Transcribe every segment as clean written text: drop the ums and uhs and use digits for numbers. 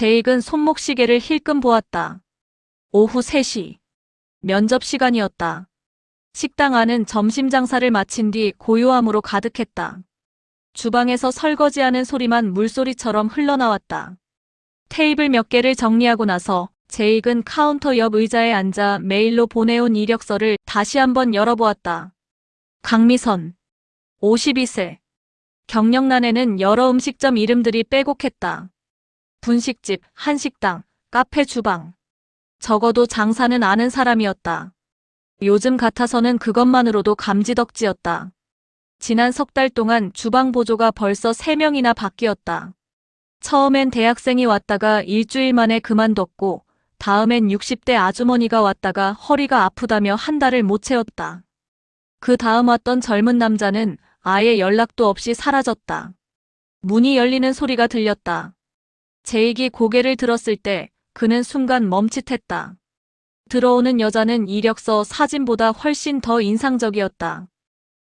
제익은 손목시계를 힐끔 보았다. 오후 3시. 면접 시간이었다. 식당 안은 점심 장사를 마친 뒤 고요함으로 가득했다. 주방에서 설거지하는 소리만 물소리처럼 흘러나왔다. 테이블 몇 개를 정리하고 나서 제익은 카운터 옆 의자에 앉아 메일로 보내온 이력서를 다시 한번 열어보았다. 강미선, 52세. 경력란에는 여러 음식점 이름들이 빼곡했다. 분식집, 한식당, 카페 주방. 적어도 장사는 아는 사람이었다. 요즘 같아서는 그것만으로도 감지덕지였다. 지난 석 달 동안 주방 보조가 벌써 3명이나 바뀌었다. 처음엔 대학생이 왔다가 일주일 만에 그만뒀고, 다음엔 60대 아주머니가 왔다가 허리가 아프다며 한 달을 못 채웠다. 그 다음 왔던 젊은 남자는 아예 연락도 없이 사라졌다. 문이 열리는 소리가 들렸다. 제익이 고개를 들었을 때 그는 순간 멈칫했다. 들어오는 여자는 이력서 사진보다 훨씬 더 인상적이었다.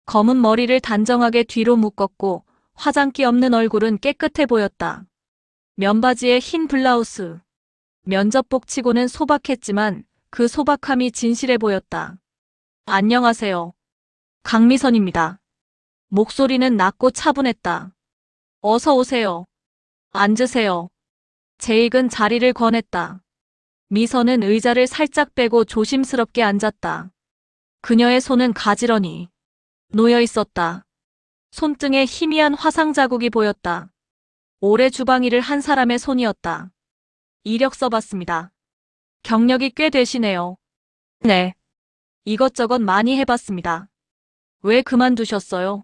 검은 머리를 단정하게 뒤로 묶었고 화장기 없는 얼굴은 깨끗해 보였다. 면바지에 흰 블라우스. 면접복 치고는 소박했지만 그 소박함이 진실해 보였다. 안녕하세요. 강미선입니다. 목소리는 낮고 차분했다. 어서 오세요. 앉으세요. 제익은 자리를 권했다. 미선은 의자를 살짝 빼고 조심스럽게 앉았다. 그녀의 손은 가지런히 놓여 있었다. 손등에 희미한 화상 자국이 보였다. 오래 주방 일을 한 사람의 손이었다. 이력서 봤습니다. 경력이 꽤 되시네요. 네. 이것저것 많이 해봤습니다. 왜 그만두셨어요?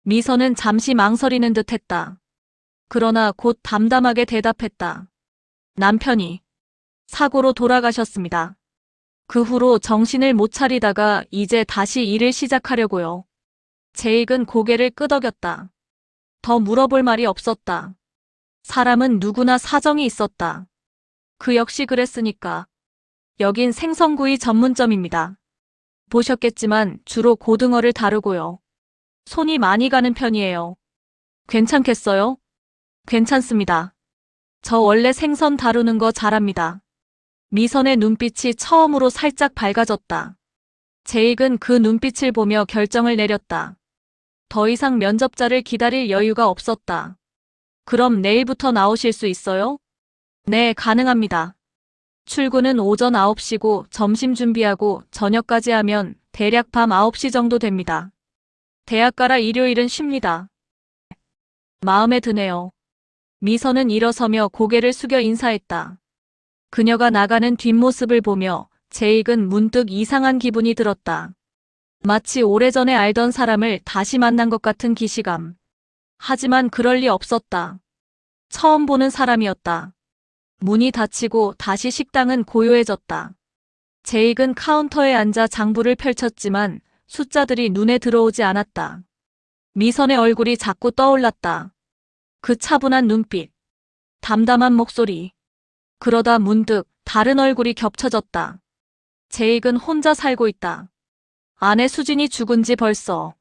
미선은 잠시 망설이는 듯 했다. 그러나 곧 담담하게 대답했다. 남편이 사고로 돌아가셨습니다. 그 후로 정신을 못 차리다가 이제 다시 일을 시작하려고요. 제익은 고개를 끄덕였다. 더 물어볼 말이 없었다. 사람은 누구나 사정이 있었다. 그 역시 그랬으니까. 여긴 생선구이 전문점입니다. 보셨겠지만 주로 고등어를 다루고요. 손이 많이 가는 편이에요. 괜찮겠어요? 괜찮습니다. 저 원래 생선 다루는 거 잘합니다. 미선의 눈빛이 처음으로 살짝 밝아졌다. 제익은 그 눈빛을 보며 결정을 내렸다. 더 이상 면접자를 기다릴 여유가 없었다. 그럼 내일부터 나오실 수 있어요? 네, 가능합니다. 출근은 오전 9시고 점심 준비하고 저녁까지 하면 대략 밤 9시 정도 됩니다. 대학가라 일요일은 쉽니다. 마음에 드네요. 미선은 일어서며 고개를 숙여 인사했다. 그녀가 나가는 뒷모습을 보며 제익은 문득 이상한 기분이 들었다. 마치 오래전에 알던 사람을 다시 만난 것 같은 기시감. 하지만 그럴 리 없었다. 처음 보는 사람이었다. 문이 닫히고 다시 식당은 고요해졌다. 제익은 카운터에 앉아 장부를 펼쳤지만 숫자들이 눈에 들어오지 않았다. 미선의 얼굴이 자꾸 떠올랐다. 그 차분한 눈빛, 담담한 목소리. 그러다 문득 다른 얼굴이 겹쳐졌다. 제익은 혼자 살고 있다. 아내 수진이 죽은 지 벌써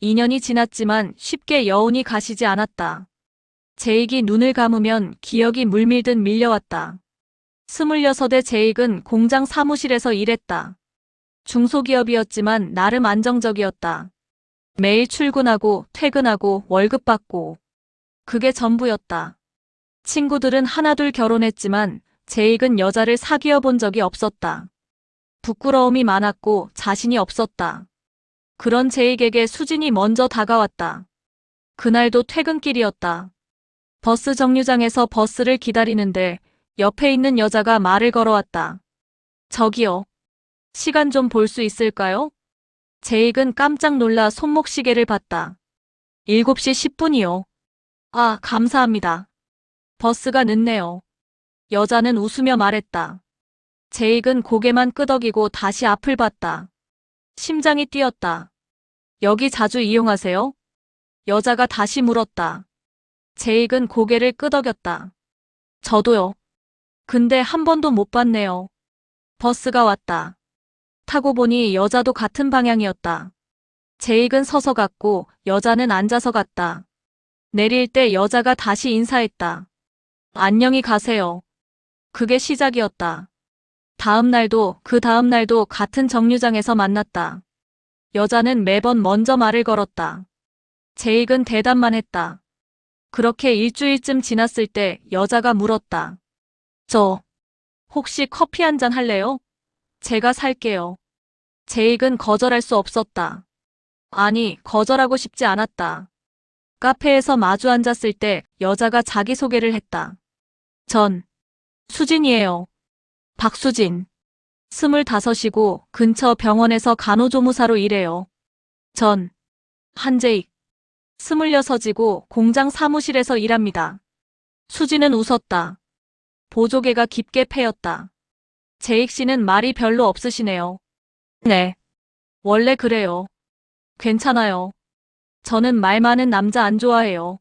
2년이 지났지만 쉽게 여운이 가시지 않았다. 제익이 눈을 감으면 기억이 물밀듯 밀려왔다. 26의 제익은 공장 사무실에서 일했다. 중소기업이었지만 나름 안정적이었다. 매일 출근하고 퇴근하고 월급 받고. 그게 전부였다. 친구들은 하나둘 결혼했지만 제익은 여자를 사귀어 본 적이 없었다. 부끄러움이 많았고 자신이 없었다. 그런 제익에게 수진이 먼저 다가왔다. 그날도 퇴근길이었다. 버스 정류장에서 버스를 기다리는데 옆에 있는 여자가 말을 걸어왔다. 저기요. 시간 좀 볼 수 있을까요? 제익은 깜짝 놀라 손목시계를 봤다. 7시 10분이요. 아, 감사합니다. 버스가 늦네요. 여자는 웃으며 말했다. 제익은 고개만 끄덕이고 다시 앞을 봤다. 심장이 뛰었다. 여기 자주 이용하세요? 여자가 다시 물었다. 제익은 고개를 끄덕였다. 저도요. 근데 한 번도 못 봤네요. 버스가 왔다. 타고 보니 여자도 같은 방향이었다. 제익은 서서 갔고 여자는 앉아서 갔다. 내릴 때 여자가 다시 인사했다. 안녕히 가세요. 그게 시작이었다. 다음 날도 그 다음 날도 같은 정류장에서 만났다. 여자는 매번 먼저 말을 걸었다. 제익은 대답만 했다. 그렇게 일주일쯤 지났을 때 여자가 물었다. 저, 혹시 커피 한 잔 할래요? 제가 살게요. 제익은 거절할 수 없었다. 아니, 거절하고 싶지 않았다. 카페에서 마주 앉았을 때 여자가 자기소개를 했다. 전, 수진이에요. 박수진. 25이고 근처 병원에서 간호조무사로 일해요. 전, 한재익. 26이고 공장 사무실에서 일합니다. 수진은 웃었다. 보조개가 깊게 패였다. 재익 씨는 말이 별로 없으시네요. 네. 원래 그래요. 괜찮아요. 저는 말 많은 남자 안 좋아해요.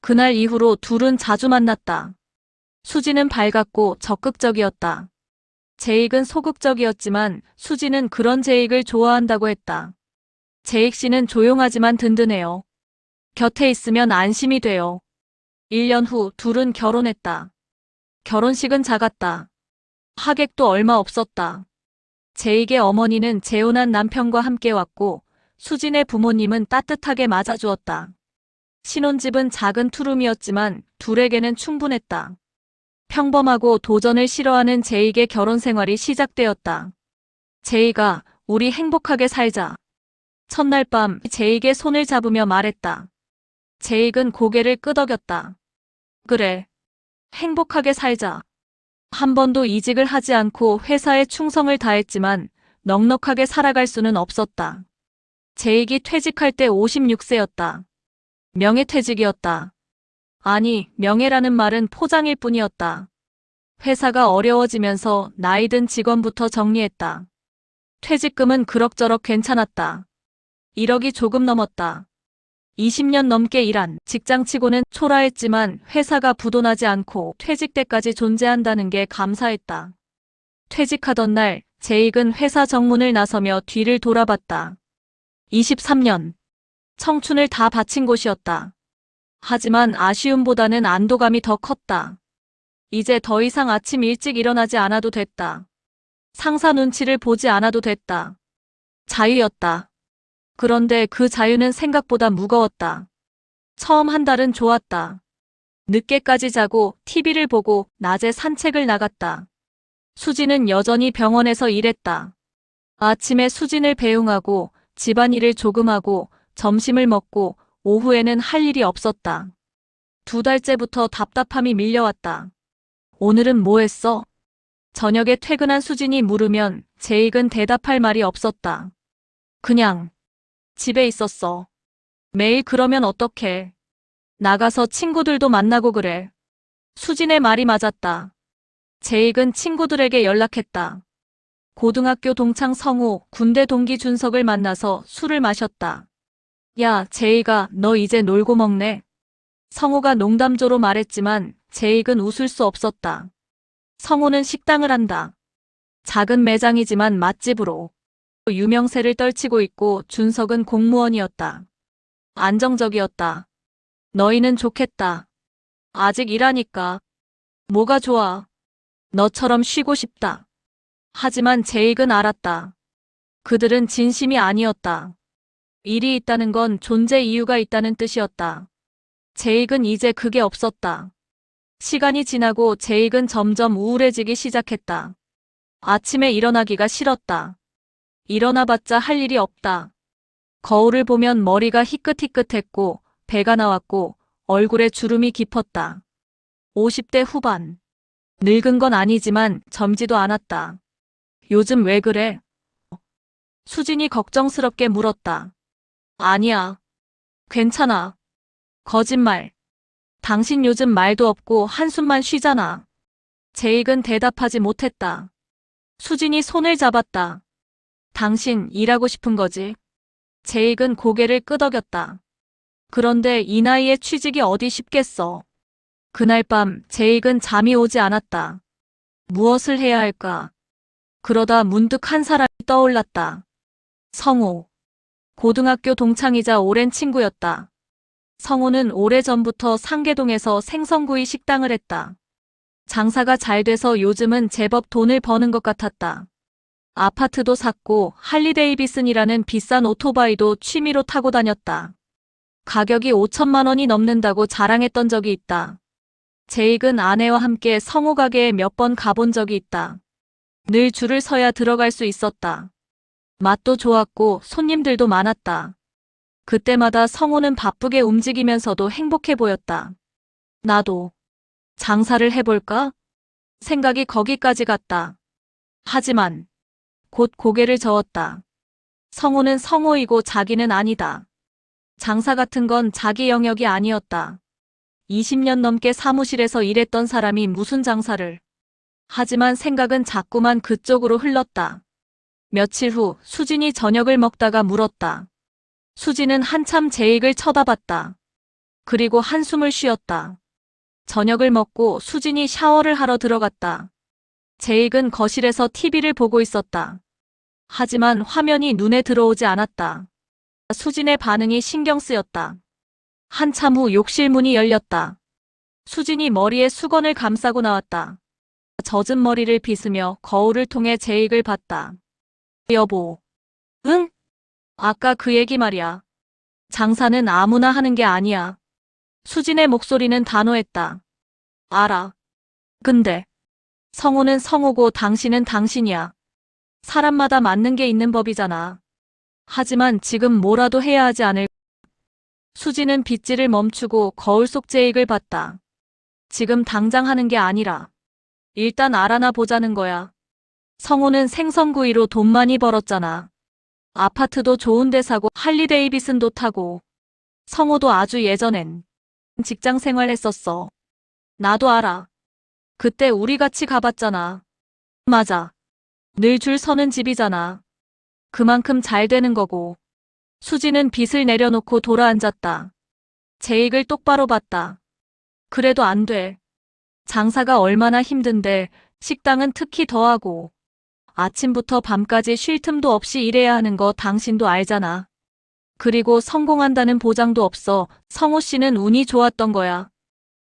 그날 이후로 둘은 자주 만났다. 수진은 밝았고 적극적이었다. 재익은 소극적이었지만 수진은 그런 재익을 좋아한다고 했다. 재익 씨는 조용하지만 든든해요. 곁에 있으면 안심이 돼요. 1년 후 둘은 결혼했다. 결혼식은 작았다. 하객도 얼마 없었다. 재익의 어머니는 재혼한 남편과 함께 왔고 수진의 부모님은 따뜻하게 맞아주었다. 신혼집은 작은 투룸이었지만 둘에게는 충분했다. 평범하고 도전을 싫어하는 제익의 결혼 생활이 시작되었다. 제익아, 우리 행복하게 살자. 첫날 밤 제익의 손을 잡으며 말했다. 제익은 고개를 끄덕였다. 그래. 행복하게 살자. 한 번도 이직을 하지 않고 회사에 충성을 다했지만 넉넉하게 살아갈 수는 없었다. 제익이 퇴직할 때 56세였다. 명예퇴직이었다. 아니, 명예라는 말은 포장일 뿐이었다. 회사가 어려워지면서 나이든 직원부터 정리했다. 퇴직금은 그럭저럭 괜찮았다. 1억이 조금 넘었다. 20년 넘게 일한 직장치고는 초라했지만 회사가 부도나지 않고 퇴직 때까지 존재한다는 게 감사했다. 퇴직하던 날, 제익은 회사 정문을 나서며 뒤를 돌아봤다. 23년. 청춘을 다 바친 곳이었다. 하지만 아쉬움보다는 안도감이 더 컸다. 이제 더 이상 아침 일찍 일어나지 않아도 됐다. 상사 눈치를 보지 않아도 됐다. 자유였다. 그런데 그 자유는 생각보다 무거웠다. 처음 한 달은 좋았다. 늦게까지 자고 TV를 보고 낮에 산책을 나갔다. 수진은 여전히 병원에서 일했다. 아침에 수진을 배웅하고 집안일을 조금 하고 점심을 먹고 오후에는 할 일이 없었다. 2달째부터 답답함이 밀려왔다. 오늘은 뭐 했어? 저녁에 퇴근한 수진이 물으면 제익은 대답할 말이 없었다. 그냥 집에 있었어. 매일 그러면 어떡해. 나가서 친구들도 만나고 그래. 수진의 말이 맞았다. 제익은 친구들에게 연락했다. 고등학교 동창 성우, 군대 동기 준석을 만나서 술을 마셨다. 야, 제익아, 너 이제 놀고 먹네. 성우가 농담조로 말했지만 제익은 웃을 수 없었다. 성우는 식당을 한다. 작은 매장이지만 맛집으로. 유명세를 떨치고 있고 준석은 공무원이었다. 안정적이었다. 너희는 좋겠다. 아직 일하니까. 뭐가 좋아. 너처럼 쉬고 싶다. 하지만 제익은 알았다. 그들은 진심이 아니었다. 일이 있다는 건 존재 이유가 있다는 뜻이었다. 제익은 이제 그게 없었다. 시간이 지나고 제익은 점점 우울해지기 시작했다. 아침에 일어나기가 싫었다. 일어나봤자 할 일이 없다. 거울을 보면 머리가 희끗희끗했고 배가 나왔고 얼굴에 주름이 깊었다. 50대 후반. 늙은 건 아니지만 젊지도 않았다. 요즘 왜 그래? 수진이 걱정스럽게 물었다. 아니야. 괜찮아. 거짓말. 당신 요즘 말도 없고 한숨만 쉬잖아. 제익은 대답하지 못했다. 수진이 손을 잡았다. 당신 일하고 싶은 거지? 제익은 고개를 끄덕였다. 그런데 이 나이에 취직이 어디 쉽겠어. 그날 밤 제익은 잠이 오지 않았다. 무엇을 해야 할까? 그러다 문득 한 사람이 떠올랐다. 성우. 고등학교 동창이자 오랜 친구였다. 성우는 오래전부터 상계동에서 생선구이 식당을 했다. 장사가 잘 돼서 요즘은 제법 돈을 버는 것 같았다. 아파트도 샀고 할리데이비슨이라는 비싼 오토바이도 취미로 타고 다녔다. 가격이 5천만 원이 넘는다고 자랑했던 적이 있다. 제익은 아내와 함께 성우 가게에 몇 번 가본 적이 있다. 늘 줄을 서야 들어갈 수 있었다. 맛도 좋았고 손님들도 많았다. 그때마다 성우는 바쁘게 움직이면서도 행복해 보였다. 나도 장사를 해볼까? 생각이 거기까지 갔다. 하지만 곧 고개를 저었다. 성우는 성우이고 자기는 아니다. 장사 같은 건 자기 영역이 아니었다. 20년 넘게 사무실에서 일했던 사람이 무슨 장사를. 하지만 생각은 자꾸만 그쪽으로 흘렀다. 며칠 후 수진이 저녁을 먹다가 물었다. 수진은 한참 제익을 쳐다봤다. 그리고 한숨을 쉬었다. 저녁을 먹고 수진이 샤워를 하러 들어갔다. 제익은 거실에서 TV를 보고 있었다. 하지만 화면이 눈에 들어오지 않았다. 수진의 반응이 신경 쓰였다. 한참 후 욕실 문이 열렸다. 수진이 머리에 수건을 감싸고 나왔다. 젖은 머리를 빗으며 거울을 통해 제익을 봤다. 여보. 응? 아까 그 얘기 말이야. 장사는 아무나 하는 게 아니야. 수진의 목소리는 단호했다. 알아. 근데 성우는 성우고 당신은 당신이야. 사람마다 맞는 게 있는 법이잖아. 하지만 지금 뭐라도 해야 하지 않을. 수진은 빗질을 멈추고 거울 속 제익을 봤다. 지금 당장 하는 게 아니라 일단 알아나 보자는 거야. 성우는 생선구이로 돈 많이 벌었잖아. 아파트도 좋은 데 사고 할리데이비슨도 타고. 성우도 아주 예전엔 직장 생활했었어. 나도 알아. 그때 우리 같이 가봤잖아. 맞아. 늘 줄 서는 집이잖아. 그만큼 잘 되는 거고. 수지는 빗을 내려놓고 돌아앉았다. 제익을 똑바로 봤다. 그래도 안 돼. 장사가 얼마나 힘든데 식당은 특히 더하고. 아침부터 밤까지 쉴 틈도 없이 일해야 하는 거 당신도 알잖아. 그리고 성공한다는 보장도 없어. 성우 씨는 운이 좋았던 거야.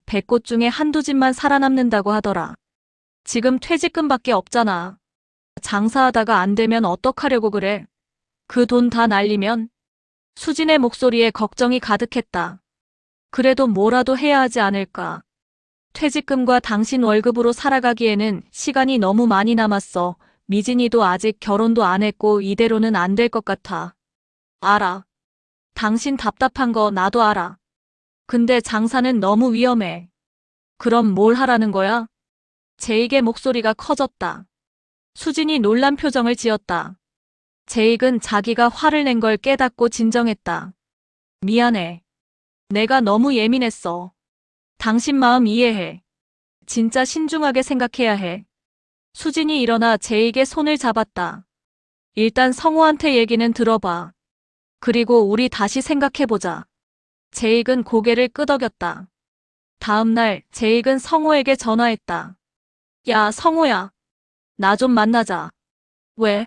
100곳 중에 한두 집만 살아남는다고 하더라. 지금 퇴직금밖에 없잖아. 장사하다가 안 되면 어떡하려고 그래? 그 돈 다 날리면? 수진의 목소리에 걱정이 가득했다. 그래도 뭐라도 해야 하지 않을까? 퇴직금과 당신 월급으로 살아가기에는 시간이 너무 많이 남았어. 미진이도 아직 결혼도 안 했고 이대로는 안 될 것 같아. 알아. 당신 답답한 거 나도 알아. 근데 장사는 너무 위험해. 그럼 뭘 하라는 거야? 제익의 목소리가 커졌다. 수진이 놀란 표정을 지었다. 제익은 자기가 화를 낸 걸 깨닫고 진정했다. 미안해. 내가 너무 예민했어. 당신 마음 이해해. 진짜 신중하게 생각해야 해. 수진이 일어나 제익의 손을 잡았다. 일단 성우한테 얘기는 들어봐. 그리고 우리 다시 생각해보자. 제익은 고개를 끄덕였다. 다음 날 제익은 성우에게 전화했다. 야, 성우야. 나 좀 만나자. 왜?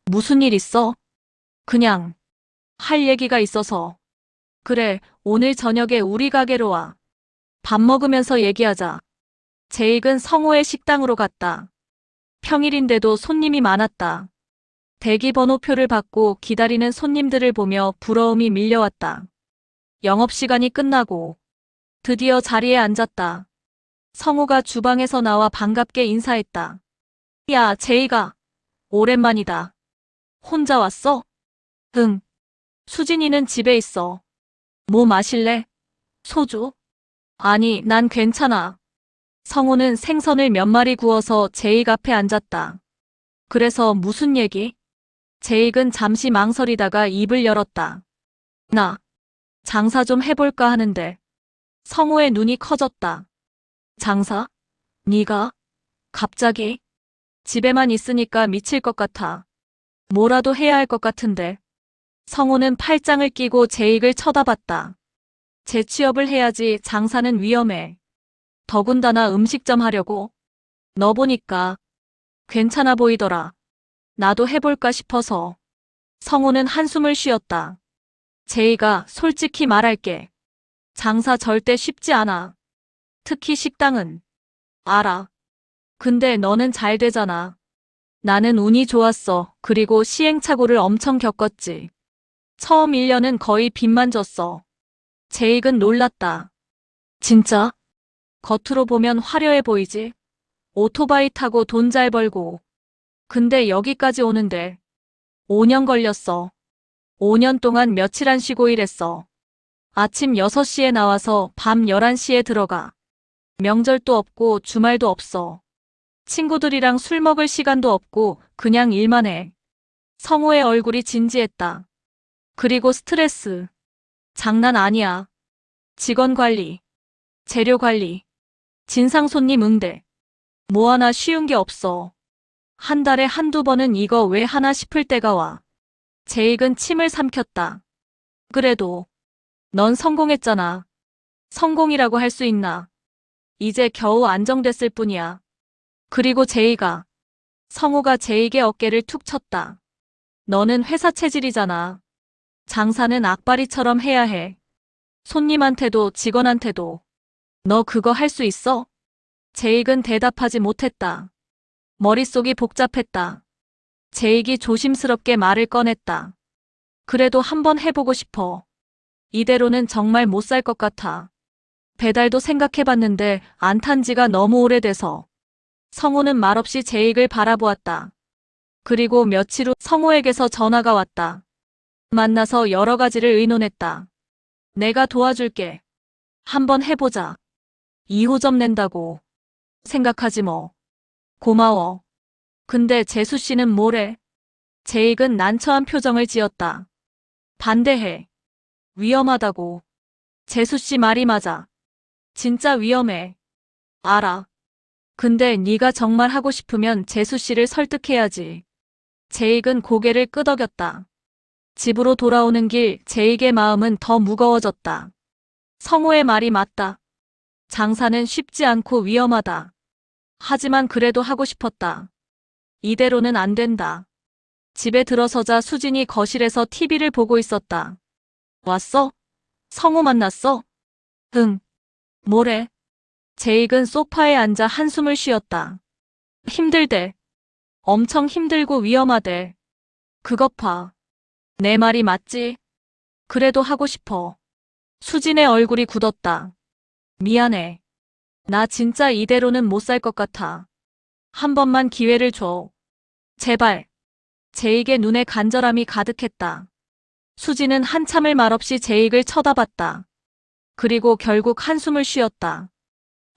무슨 일 있어? 그냥 할 얘기가 있어서. 그래, 오늘 저녁에 우리 가게로 와. 밥 먹으면서 얘기하자. 제익은 성우의 식당으로 갔다. 평일인데도 손님이 많았다. 대기번호표를 받고 기다리는 손님들을 보며 부러움이 밀려왔다. 영업시간이 끝나고 드디어 자리에 앉았다. 성우가 주방에서 나와 반갑게 인사했다. 야, 제이가. 오랜만이다. 혼자 왔어? 응. 수진이는 집에 있어. 뭐 마실래? 소주? 아니, 난 괜찮아. 성우는 생선을 몇 마리 구워서 제익 앞에 앉았다. 그래서 무슨 얘기? 제익은 잠시 망설이다가 입을 열었다. 나 장사 좀 해볼까 하는데. 성우의 눈이 커졌다. 장사? 네가? 갑자기? 집에만 있으니까 미칠 것 같아. 뭐라도 해야 할 것 같은데. 성우는 팔짱을 끼고 제익을 쳐다봤다. 재취업을 해야지. 장사는 위험해. 더군다나 음식점 하려고. 너 보니까 괜찮아 보이더라. 나도 해볼까 싶어서. 성우는 한숨을 쉬었다. 제이가 솔직히 말할게. 장사 절대 쉽지 않아. 특히 식당은. 알아. 근데 너는 잘 되잖아. 나는 운이 좋았어. 그리고 시행착오를 엄청 겪었지. 처음 1년은 거의 빚만 졌어. 제익은 놀랐다. 진짜? 겉으로 보면 화려해 보이지? 오토바이 타고 돈 잘 벌고. 근데 여기까지 오는데 5년 걸렸어. 5년 동안 며칠 안 쉬고 일했어. 아침 6시에 나와서 밤 11시에 들어가. 명절도 없고 주말도 없어. 친구들이랑 술 먹을 시간도 없고 그냥 일만 해. 성우의 얼굴이 진지했다. 그리고 스트레스. 장난 아니야. 직원 관리, 재료 관리, 진상 손님 응대. 뭐 하나 쉬운 게 없어. 한 달에 한두 번은 이거 왜 하나 싶을 때가 와. 제익은 침을 삼켰다. 그래도 넌 성공했잖아. 성공이라고 할 수 있나. 이제 겨우 안정됐을 뿐이야. 그리고 제이가, 성우가 제익의 어깨를 툭 쳤다. 너는 회사 체질이잖아. 장사는 악바리처럼 해야 해. 손님한테도 직원한테도. 너 그거 할 수 있어? 제익은 대답하지 못했다. 머릿속이 복잡했다. 제익이 조심스럽게 말을 꺼냈다. 그래도 한번 해보고 싶어. 이대로는 정말 못 살 것 같아. 배달도 생각해봤는데 안 탄 지가 너무 오래돼서. 성우는 말없이 제익을 바라보았다. 그리고 며칠 후 성우에게서 전화가 왔다. 만나서 여러 가지를 의논했다. 내가 도와줄게. 한번 해보자. 2호점 낸다고. 생각하지 뭐. 고마워. 근데 재수 씨는 뭐래? 제익은 난처한 표정을 지었다. 반대해. 위험하다고. 재수 씨 말이 맞아. 진짜 위험해. 알아. 근데 네가 정말 하고 싶으면 재수 씨를 설득해야지. 제익은 고개를 끄덕였다. 집으로 돌아오는 길 제익의 마음은 더 무거워졌다. 성우의 말이 맞다. 장사는 쉽지 않고 위험하다. 하지만 그래도 하고 싶었다. 이대로는 안 된다. 집에 들어서자 수진이 거실에서 TV를 보고 있었다. 왔어? 성우 만났어? 응. 뭐래? 제익은 소파에 앉아 한숨을 쉬었다. 힘들대. 엄청 힘들고 위험하대. 그것 봐. 내 말이 맞지? 그래도 하고 싶어. 수진의 얼굴이 굳었다. 미안해. 나 진짜 이대로는 못 살 것 같아. 한 번만 기회를 줘. 제발. 제익의 눈에 간절함이 가득했다. 수진은 한참을 말없이 제익을 쳐다봤다. 그리고 결국 한숨을 쉬었다.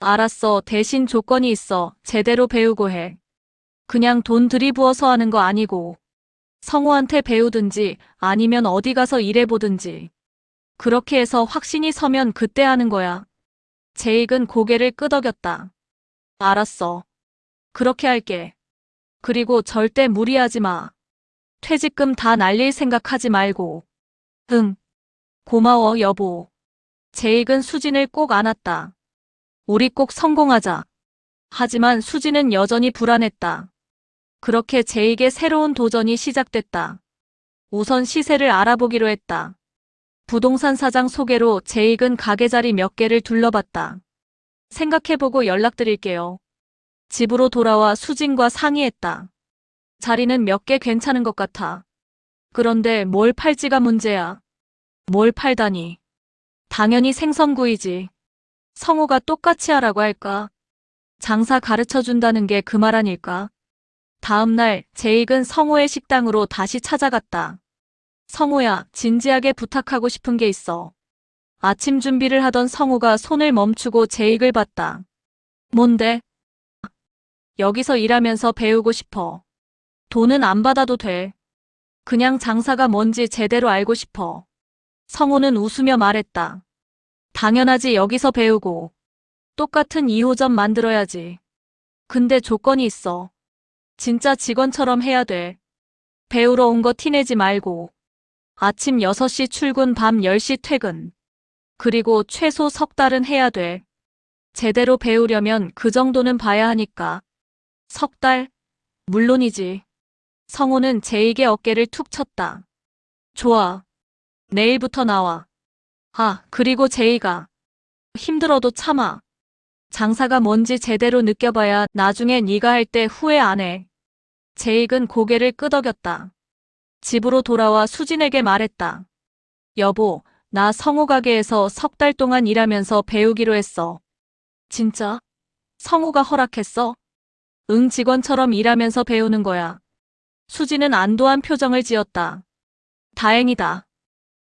알았어. 대신 조건이 있어. 제대로 배우고 해. 그냥 돈 들이부어서 하는 거 아니고. 성우한테 배우든지 아니면 어디 가서 일해보든지. 그렇게 해서 확신이 서면 그때 하는 거야. 제익은 고개를 끄덕였다. 알았어. 그렇게 할게. 그리고 절대 무리하지 마. 퇴직금 다 날릴 생각하지 말고. 응. 고마워, 여보. 제익은 수진을 꼭 안았다. 우리 꼭 성공하자. 하지만 수진은 여전히 불안했다. 그렇게 제익의 새로운 도전이 시작됐다. 우선 시세를 알아보기로 했다. 부동산 사장 소개로 제익은 가게 자리 몇 개를 둘러봤다. 생각해보고 연락드릴게요. 집으로 돌아와 수진과 상의했다. 자리는 몇 개 괜찮은 것 같아. 그런데 뭘 팔지가 문제야. 뭘 팔다니. 당연히 생선구이지. 성우가 똑같이 하라고 할까? 장사 가르쳐준다는 게 그 말 아닐까? 다음 날 제익은 성우의 식당으로 다시 찾아갔다. 성우야, 진지하게 부탁하고 싶은 게 있어. 아침 준비를 하던 성우가 손을 멈추고 제익을 봤다. 뭔데? 여기서 일하면서 배우고 싶어. 돈은 안 받아도 돼. 그냥 장사가 뭔지 제대로 알고 싶어. 성우는 웃으며 말했다. 당연하지. 여기서 배우고. 똑같은 2호점 만들어야지. 근데 조건이 있어. 진짜 직원처럼 해야 돼. 배우러 온 거 티내지 말고. 아침 6시 출근, 밤 10시 퇴근. 그리고 최소 석 달은 해야 돼. 제대로 배우려면 그 정도는 봐야 하니까. 석 달? 물론이지. 성우는 제익의 어깨를 툭 쳤다. 좋아. 내일부터 나와. 아, 그리고 제이가 힘들어도 참아. 장사가 뭔지 제대로 느껴봐야 나중에 네가 할 때 후회 안 해. 제익은 고개를 끄덕였다. 집으로 돌아와 수진에게 말했다. 여보, 나 성우 가게에서 3달 동안 일하면서 배우기로 했어. 진짜? 성우가 허락했어? 응, 직원처럼 일하면서 배우는 거야. 수진은 안도한 표정을 지었다. 다행이다.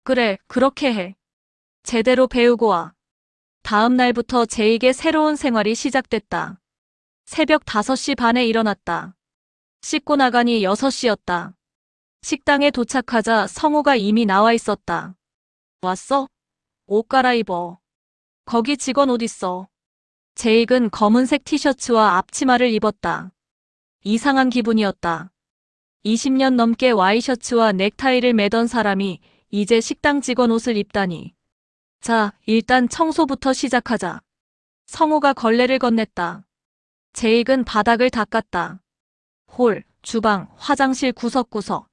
그래, 그렇게 해. 제대로 배우고 와. 다음 날부터 제익의 새로운 생활이 시작됐다. 새벽 5시 반에 일어났다. 씻고 나가니 6시였다. 식당에 도착하자 성우가 이미 나와 있었다. 왔어? 옷 갈아입어. 거기 직원 옷 있어. 제익은 검은색 티셔츠와 앞치마를 입었다. 이상한 기분이었다. 20년 넘게 와이셔츠와 넥타이를 매던 사람이 이제 식당 직원 옷을 입다니. 자, 일단 청소부터 시작하자. 성우가 걸레를 건넸다. 제익은 바닥을 닦았다. 홀, 주방, 화장실 구석구석.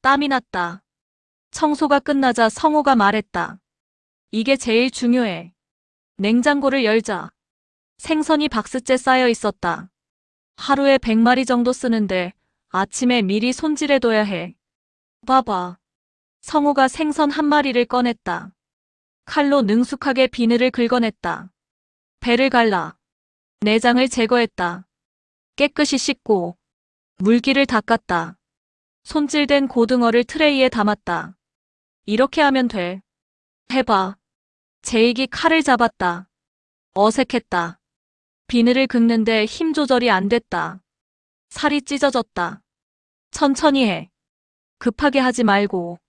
땀이 났다. 청소가 끝나자 성우가 말했다. 이게 제일 중요해. 냉장고를 열자. 생선이 박스째 쌓여 있었다. 하루에 100마리 정도 쓰는데 아침에 미리 손질해둬야 해. 봐봐. 성우가 생선 한 마리를 꺼냈다. 칼로 능숙하게 비늘을 긁어냈다. 배를 갈라. 내장을 제거했다. 깨끗이 씻고 물기를 닦았다. 손질된 고등어를 트레이에 담았다. 이렇게 하면 돼. 해봐. 제익이 칼을 잡았다. 어색했다. 비늘을 긁는데 힘 조절이 안 됐다. 살이 찢어졌다. 천천히 해. 급하게 하지 말고.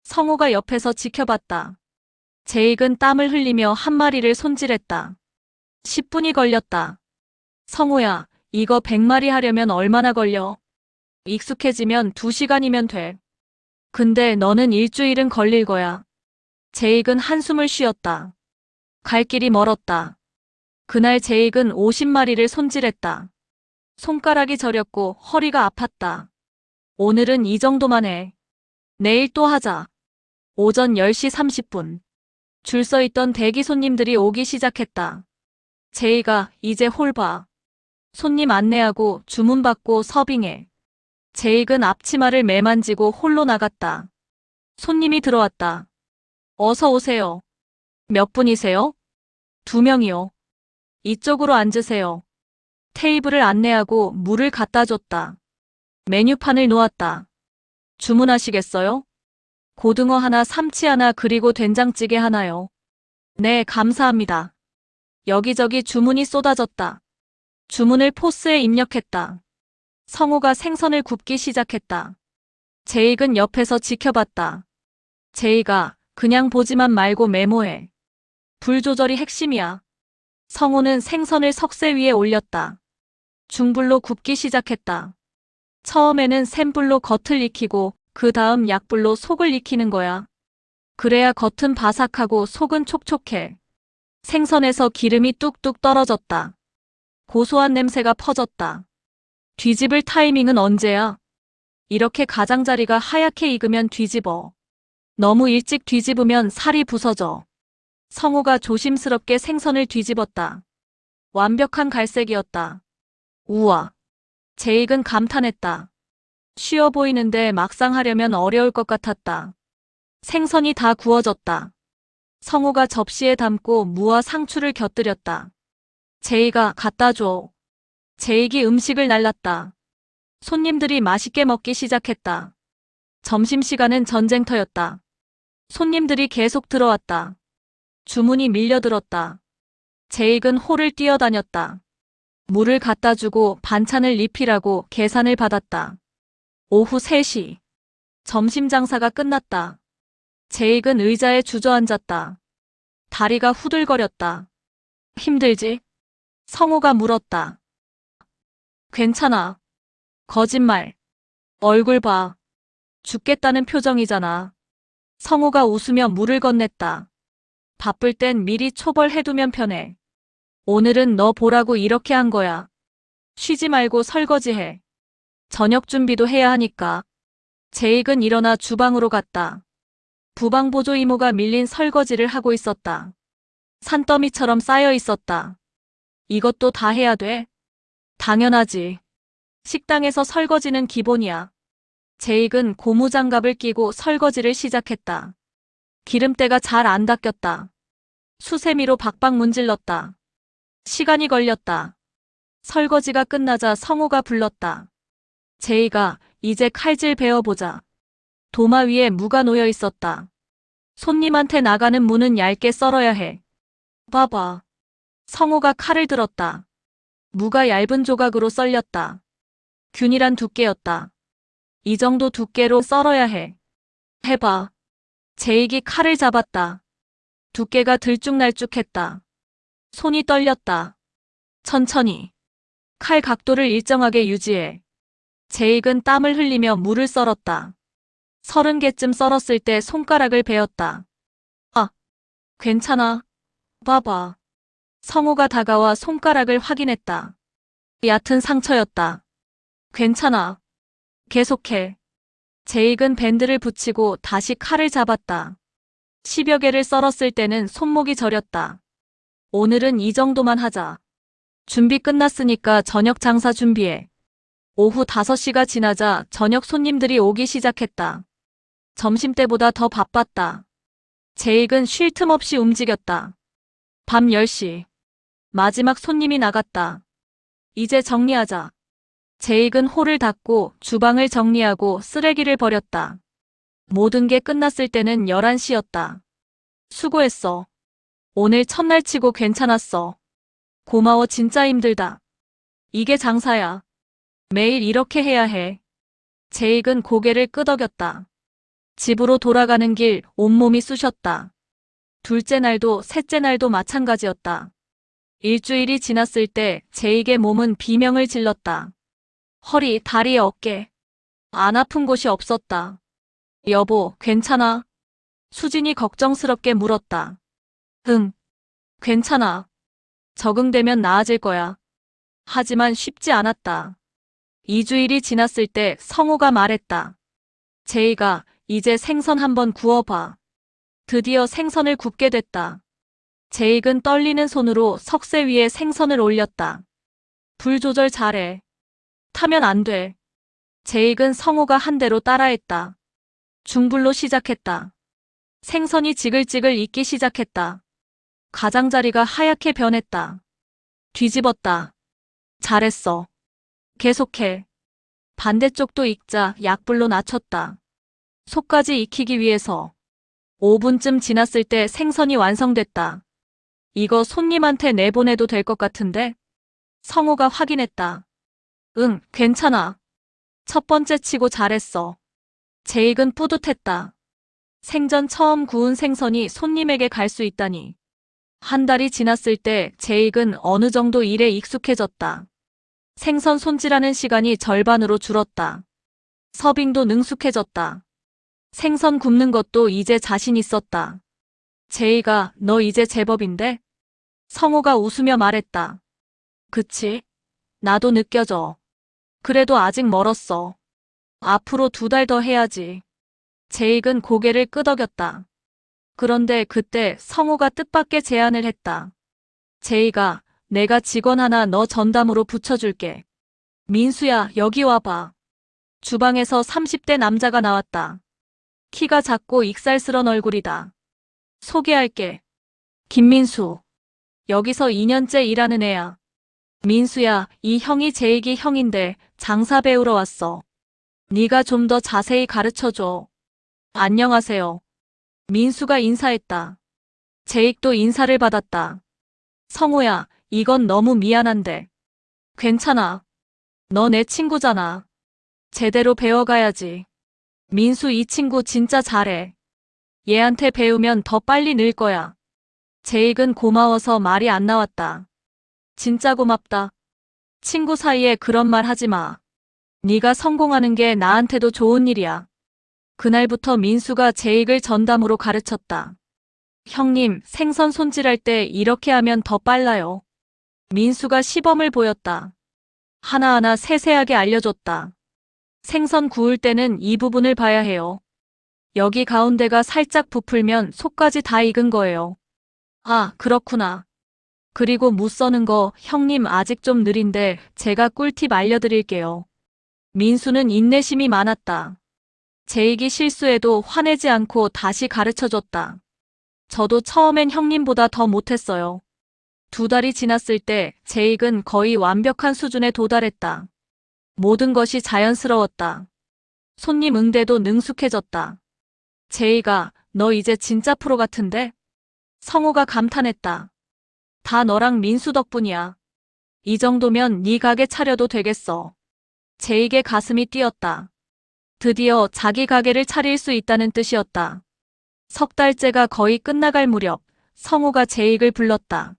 성우가 옆에서 지켜봤다. 제익은 땀을 흘리며 한 마리를 손질했다. 10분이 걸렸다. 성우야, 이거 100마리 하려면 얼마나 걸려? 익숙해지면 2시간이면 돼. 근데 너는 일주일은 걸릴 거야. 제익은 한숨을 쉬었다. 갈 길이 멀었다. 그날 제익은 50마리를 손질했다. 손가락이 저렸고 허리가 아팠다. 오늘은 이 정도만 해. 내일 또 하자. 오전 10시 30분. 줄 서 있던 대기 손님들이 오기 시작했다. 제이가 이제 홀 봐. 손님 안내하고 주문 받고 서빙해. 제익은 앞치마를 매만지고 홀로 나갔다. 손님이 들어왔다. 어서 오세요. 몇 분이세요? 2명이요. 이쪽으로 앉으세요. 테이블을 안내하고 물을 갖다 줬다. 메뉴판을 놓았다. 주문하시겠어요? 고등어 하나, 삼치 하나, 그리고 된장찌개 하나요. 네, 감사합니다. 여기저기 주문이 쏟아졌다. 주문을 포스에 입력했다. 성우가 생선을 굽기 시작했다. 제익은 옆에서 지켜봤다. 제이가 그냥 보지만 말고 메모해. 불 조절이 핵심이야. 성우는 생선을 석쇠 위에 올렸다. 중불로 굽기 시작했다. 처음에는 센 불로 겉을 익히고 그 다음 약불로 속을 익히는 거야. 그래야 겉은 바삭하고 속은 촉촉해. 생선에서 기름이 뚝뚝 떨어졌다. 고소한 냄새가 퍼졌다. 뒤집을 타이밍은 언제야? 이렇게 가장자리가 하얗게 익으면 뒤집어. 너무 일찍 뒤집으면 살이 부서져. 성우가 조심스럽게 생선을 뒤집었다. 완벽한 갈색이었다. 우와. 제익은 감탄했다. 쉬워 보이는데 막상 하려면 어려울 것 같았다. 생선이 다 구워졌다. 성우가 접시에 담고 무와 상추를 곁들였다. 제이가 갖다 줘. 제익이 음식을 날랐다. 손님들이 맛있게 먹기 시작했다. 점심시간은 전쟁터였다. 손님들이 계속 들어왔다. 주문이 밀려들었다. 제익은 홀을 뛰어다녔다. 물을 갖다 주고 반찬을 리필하고 계산을 받았다. 오후 3시. 점심 장사가 끝났다. 제익은 의자에 주저앉았다. 다리가 후들거렸다. 힘들지? 성우가 물었다. 괜찮아. 거짓말. 얼굴 봐. 죽겠다는 표정이잖아. 성우가 웃으며 물을 건넸다. 바쁠 땐 미리 초벌해두면 편해. 오늘은 너 보라고 이렇게 한 거야. 쉬지 말고 설거지해. 저녁 준비도 해야 하니까. 제익은 일어나 주방으로 갔다. 부방 보조 이모가 밀린 설거지를 하고 있었다. 산더미처럼 쌓여 있었다. 이것도 다 해야 돼? 당연하지. 식당에서 설거지는 기본이야. 제익은 고무장갑을 끼고 설거지를 시작했다. 기름때가 잘 안 닦였다. 수세미로 박박 문질렀다. 시간이 걸렸다. 설거지가 끝나자 성우가 불렀다. 제이가 이제 칼질 배워보자. 도마 위에 무가 놓여 있었다. 손님한테 나가는 무는 얇게 썰어야 해. 봐봐. 성우가 칼을 들었다. 무가 얇은 조각으로 썰렸다. 균일한 두께였다. 이 정도 두께로 썰어야 해. 해봐. 제익이 칼을 잡았다. 두께가 들쭉날쭉했다. 손이 떨렸다. 천천히. 칼 각도를 일정하게 유지해. 제익은 땀을 흘리며 무를 썰었다. 30개쯤 썰었을 때 손가락을 베었다. 아, 괜찮아. 봐봐. 성우가 다가와 손가락을 확인했다. 얕은 상처였다. 괜찮아. 계속해. 제익은 밴드를 붙이고 다시 칼을 잡았다. 10여 개를 썰었을 때는 손목이 저렸다. 오늘은 이 정도만 하자. 준비 끝났으니까 저녁 장사 준비해. 오후 5시가 지나자 저녁 손님들이 오기 시작했다. 점심때보다 더 바빴다. 제익은 쉴 틈 없이 움직였다. 밤 10시. 마지막 손님이 나갔다. 이제 정리하자. 제익은 홀을 닫고 주방을 정리하고 쓰레기를 버렸다. 모든 게 끝났을 때는 11시였다. 수고했어. 오늘 첫날 치고 괜찮았어. 고마워. 진짜 힘들다. 이게 장사야. 매일 이렇게 해야 해. 제익은 고개를 끄덕였다. 집으로 돌아가는 길 온몸이 쑤셨다. 둘째 날도 셋째 날도 마찬가지였다. 일주일이 지났을 때 제익의 몸은 비명을 질렀다. 허리, 다리, 어깨. 안 아픈 곳이 없었다. 여보, 괜찮아? 수진이 걱정스럽게 물었다. 응, 괜찮아. 적응되면 나아질 거야. 하지만 쉽지 않았다. 2주일이 지났을 때 성우가 말했다. 제이가 이제 생선 한번 구워봐. 드디어 생선을 굽게 됐다. 제익은 떨리는 손으로 석쇠 위에 생선을 올렸다. 불 조절 잘해. 타면 안 돼. 제익은 성우가 한 대로 따라했다. 중불로 시작했다. 생선이 지글지글 익기 시작했다. 가장자리가 하얗게 변했다. 뒤집었다. 잘했어. 계속해. 반대쪽도 익자 약불로 낮췄다. 속까지 익히기 위해서. 5분쯤 지났을 때 생선이 완성됐다. 이거 손님한테 내보내도 될 것 같은데? 성우가 확인했다. 응, 괜찮아. 첫 번째 치고 잘했어. 제익은 뿌듯했다. 생전 처음 구운 생선이 손님에게 갈 수 있다니. 한 달이 지났을 때 제익은 어느 정도 일에 익숙해졌다. 생선 손질하는 시간이 절반으로 줄었다. 서빙도 능숙해졌다. 생선 굽는 것도 이제 자신 있었다. 제이가 너 이제 제법인데? 성우가 웃으며 말했다. 그치? 나도 느껴져. 그래도 아직 멀었어. 앞으로 2달 더 해야지. 제익은 고개를 끄덕였다. 그런데 그때 성우가 뜻밖의 제안을 했다. 제이가 내가 직원 하나 너 전담으로 붙여줄게. 민수야, 여기 와봐. 주방에서 30대 남자가 나왔다. 키가 작고 익살스런 얼굴이다. 소개할게. 김민수. 여기서 2년째 일하는 애야. 민수야, 이 형이 제익이 형인데 장사 배우러 왔어. 네가 좀 더 자세히 가르쳐줘. 안녕하세요. 민수가 인사했다. 제익도 인사를 받았다. 성우야, 이건 너무 미안한데. 괜찮아. 너 내 친구잖아. 제대로 배워가야지. 민수 이 친구 진짜 잘해. 얘한테 배우면 더 빨리 늘 거야. 제익은 고마워서 말이 안 나왔다. 진짜 고맙다. 친구 사이에 그런 말 하지 마. 네가 성공하는 게 나한테도 좋은 일이야. 그날부터 민수가 제익을 전담으로 가르쳤다. 형님, 생선 손질할 때 이렇게 하면 더 빨라요. 민수가 시범을 보였다. 하나하나 세세하게 알려줬다. 생선 구울 때는 이 부분을 봐야 해요. 여기 가운데가 살짝 부풀면 속까지 다 익은 거예요. 아, 그렇구나. 그리고 무 써는 거 형님 아직 좀 느린데 제가 꿀팁 알려드릴게요. 민수는 인내심이 많았다. 제익이 실수해도 화내지 않고 다시 가르쳐줬다. 저도 처음엔 형님보다 더 못했어요. 2달이 지났을 때 제익은 거의 완벽한 수준에 도달했다. 모든 것이 자연스러웠다. 손님 응대도 능숙해졌다. 제이가 너 이제 진짜 프로 같은데? 성호가 감탄했다. 다 너랑 민수 덕분이야. 이 정도면 네 가게 차려도 되겠어. 제익의 가슴이 뛰었다. 드디어 자기 가게를 차릴 수 있다는 뜻이었다. 3달째가 거의 끝나갈 무렵 성호가 제익을 불렀다.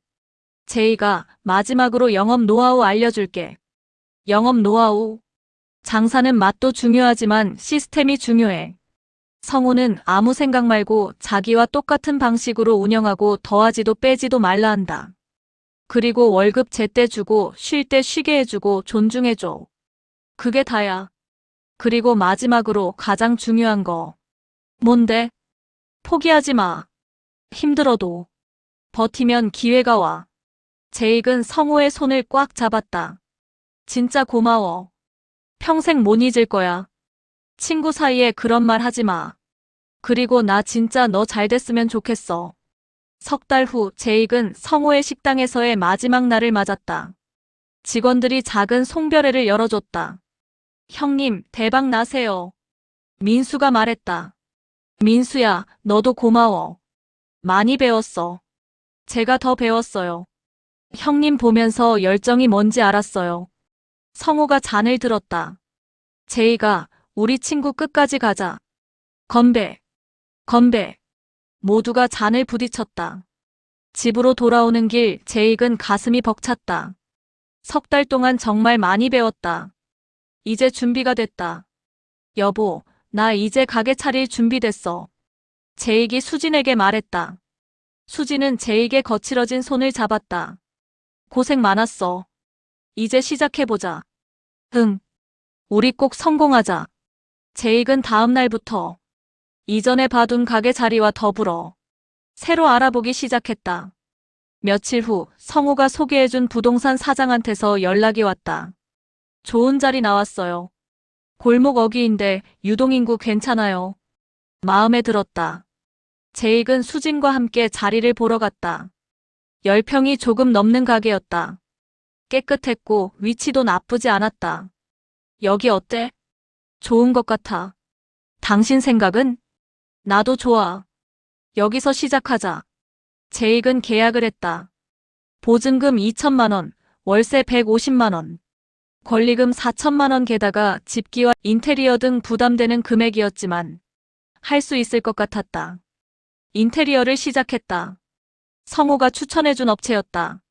제이가 마지막으로 영업 노하우 알려줄게. 영업 노하우. 장사는 맛도 중요하지만 시스템이 중요해. 성호는 아무 생각 말고 자기와 똑같은 방식으로 운영하고 더하지도 빼지도 말라 한다. 그리고 월급 제때 주고 쉴 때 쉬게 해주고 존중해줘. 그게 다야. 그리고 마지막으로 가장 중요한 거. 뭔데? 포기하지 마. 힘들어도. 버티면 기회가 와. 제익은 성호의 손을 꽉 잡았다. 진짜 고마워. 평생 못 잊을 거야. 친구 사이에 그런 말 하지 마. 그리고 나 진짜 너 잘 됐으면 좋겠어. 3달 후 제익은 성호의 식당에서의 마지막 날을 맞았다. 직원들이 작은 송별회를 열어줬다. 형님, 대박 나세요. 민수가 말했다. 민수야, 너도 고마워. 많이 배웠어. 제가 더 배웠어요. 형님 보면서 열정이 뭔지 알았어요. 성호가 잔을 들었다. 제이가 우리 친구 끝까지 가자. 건배. 건배. 모두가 잔을 부딪혔다. 집으로 돌아오는 길 제익은 가슴이 벅찼다. 3달 동안 정말 많이 배웠다. 이제 준비가 됐다. 여보, 나 이제 가게 차릴 준비됐어. 제익이 수진에게 말했다. 수진은 제익의 거칠어진 손을 잡았다. 고생 많았어. 이제 시작해보자. 응. 우리 꼭 성공하자. 제익은 다음 날부터 이전에 봐둔 가게 자리와 더불어 새로 알아보기 시작했다. 며칠 후 성호가 소개해준 부동산 사장한테서 연락이 왔다. 좋은 자리 나왔어요. 골목 어귀인데 유동인구 괜찮아요. 마음에 들었다. 제익은 수진과 함께 자리를 보러 갔다. 10평이 조금 넘는 가게였다. 깨끗했고 위치도 나쁘지 않았다. 여기 어때? 좋은 것 같아. 당신 생각은? 나도 좋아. 여기서 시작하자. 제익은 계약을 했다. 보증금 2천만 원, 월세 150만 원, 권리금 4천만 원 게다가 집기와 인테리어 등 부담되는 금액이었지만 할 수 있을 것 같았다. 인테리어를 시작했다. 성호가 추천해준 업체였다.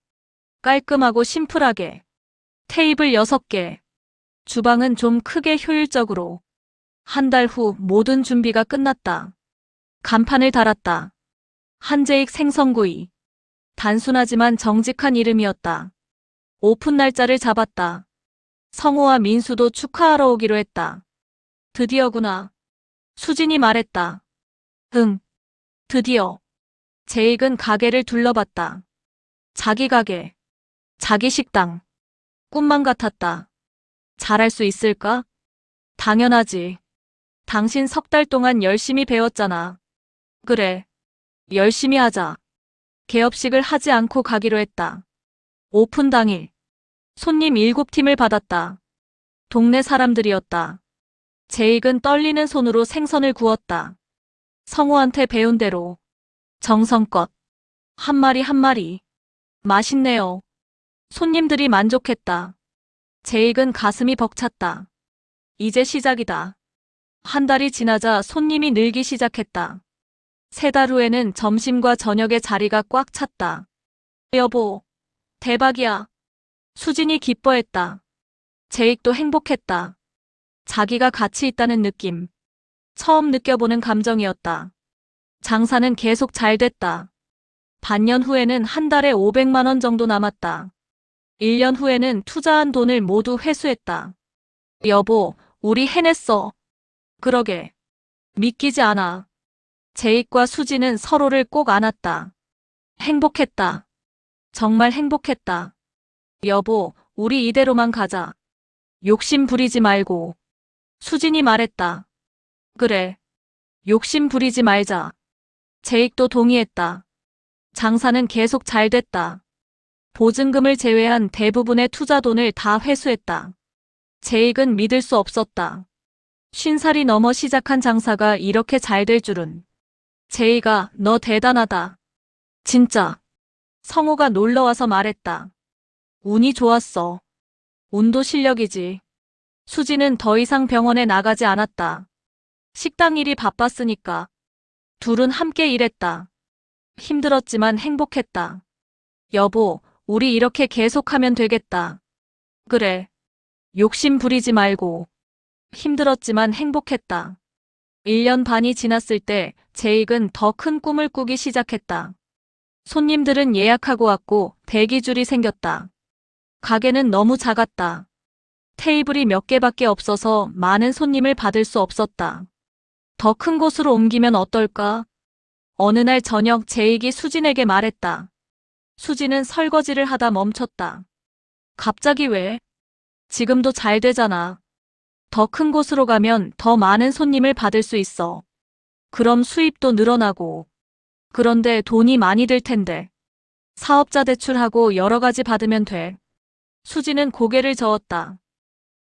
깔끔하고 심플하게. 테이블 6개. 주방은 좀 크게 효율적으로. 한 달 후 모든 준비가 끝났다. 간판을 달았다. 한재익 생선구이. 단순하지만 정직한 이름이었다. 오픈 날짜를 잡았다. 성호와 민수도 축하하러 오기로 했다. 드디어구나. 수진이 말했다. 응, 드디어. 제익은 가게를 둘러봤다. 자기 가게, 자기 식당. 꿈만 같았다. 잘할 수 있을까? 당연하지. 당신 3달 동안 열심히 배웠잖아. 그래. 열심히 하자. 개업식을 하지 않고 가기로 했다. 오픈 당일. 손님 7팀을 받았다. 동네 사람들이었다. 제익은 떨리는 손으로 생선을 구웠다. 성호한테 배운 대로. 정성껏. 한 마리 한 마리. 맛있네요. 손님들이 만족했다. 제익은 가슴이 벅찼다. 이제 시작이다. 한 달이 지나자 손님이 늘기 시작했다. 3달 후에는 점심과 저녁의 자리가 꽉 찼다. 여보, 대박이야. 수진이 기뻐했다. 제익도 행복했다. 자기가 가치 있다는 느낌. 처음 느껴보는 감정이었다. 장사는 계속 잘 됐다. 반년 후에는 한 달에 500만 원 정도 남았다. 1년 후에는 투자한 돈을 모두 회수했다. 여보, 우리 해냈어. 그러게. 믿기지 않아. 제익과 수지는 서로를 꼭 안았다. 행복했다. 정말 행복했다. 여보, 우리 이대로만 가자. 욕심 부리지 말고. 수진이 말했다. 그래. 욕심 부리지 말자. 제익도 동의했다. 장사는 계속 잘 됐다. 보증금을 제외한 대부분의 투자 돈을 다 회수했다. 제익은 믿을 수 없었다. 50살이 넘어 시작한 장사가 이렇게 잘 될 줄은. 제이가 너 대단하다. 진짜. 성우가 놀러와서 말했다. 운이 좋았어. 운도 실력이지. 수지는 더 이상 병원에 나가지 않았다. 식당 일이 바빴으니까. 둘은 함께 일했다. 힘들었지만 행복했다. 여보, 우리 이렇게 계속하면 되겠다. 그래. 욕심 부리지 말고. 힘들었지만 행복했다. 1년 반이 지났을 때 제익은 더 큰 꿈을 꾸기 시작했다. 손님들은 예약하고 왔고 대기줄이 생겼다. 가게는 너무 작았다. 테이블이 몇 개밖에 없어서 많은 손님을 받을 수 없었다. 더 큰 곳으로 옮기면 어떨까? 어느 날 저녁 제익이 수진에게 말했다. 수진은 설거지를 하다 멈췄다. 갑자기 왜? 지금도 잘 되잖아. 더 큰 곳으로 가면 더 많은 손님을 받을 수 있어. 그럼 수입도 늘어나고. 그런데 돈이 많이 들 텐데. 사업자 대출하고 여러 가지 받으면 돼. 수지는 고개를 저었다.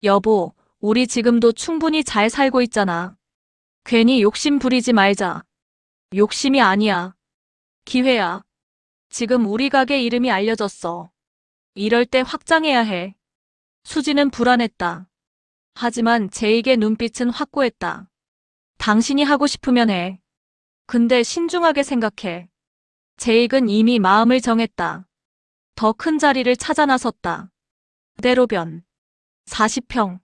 여보, 우리 지금도 충분히 잘 살고 있잖아. 괜히 욕심 부리지 말자. 욕심이 아니야. 기회야. 지금 우리 가게 이름이 알려졌어. 이럴 때 확장해야 해. 수지는 불안했다. 하지만 제익의 눈빛은 확고했다. 당신이 하고 싶으면 해. 근데 신중하게 생각해. 제익은 이미 마음을 정했다. 더 큰 자리를 찾아 나섰다. 대로변. 40평.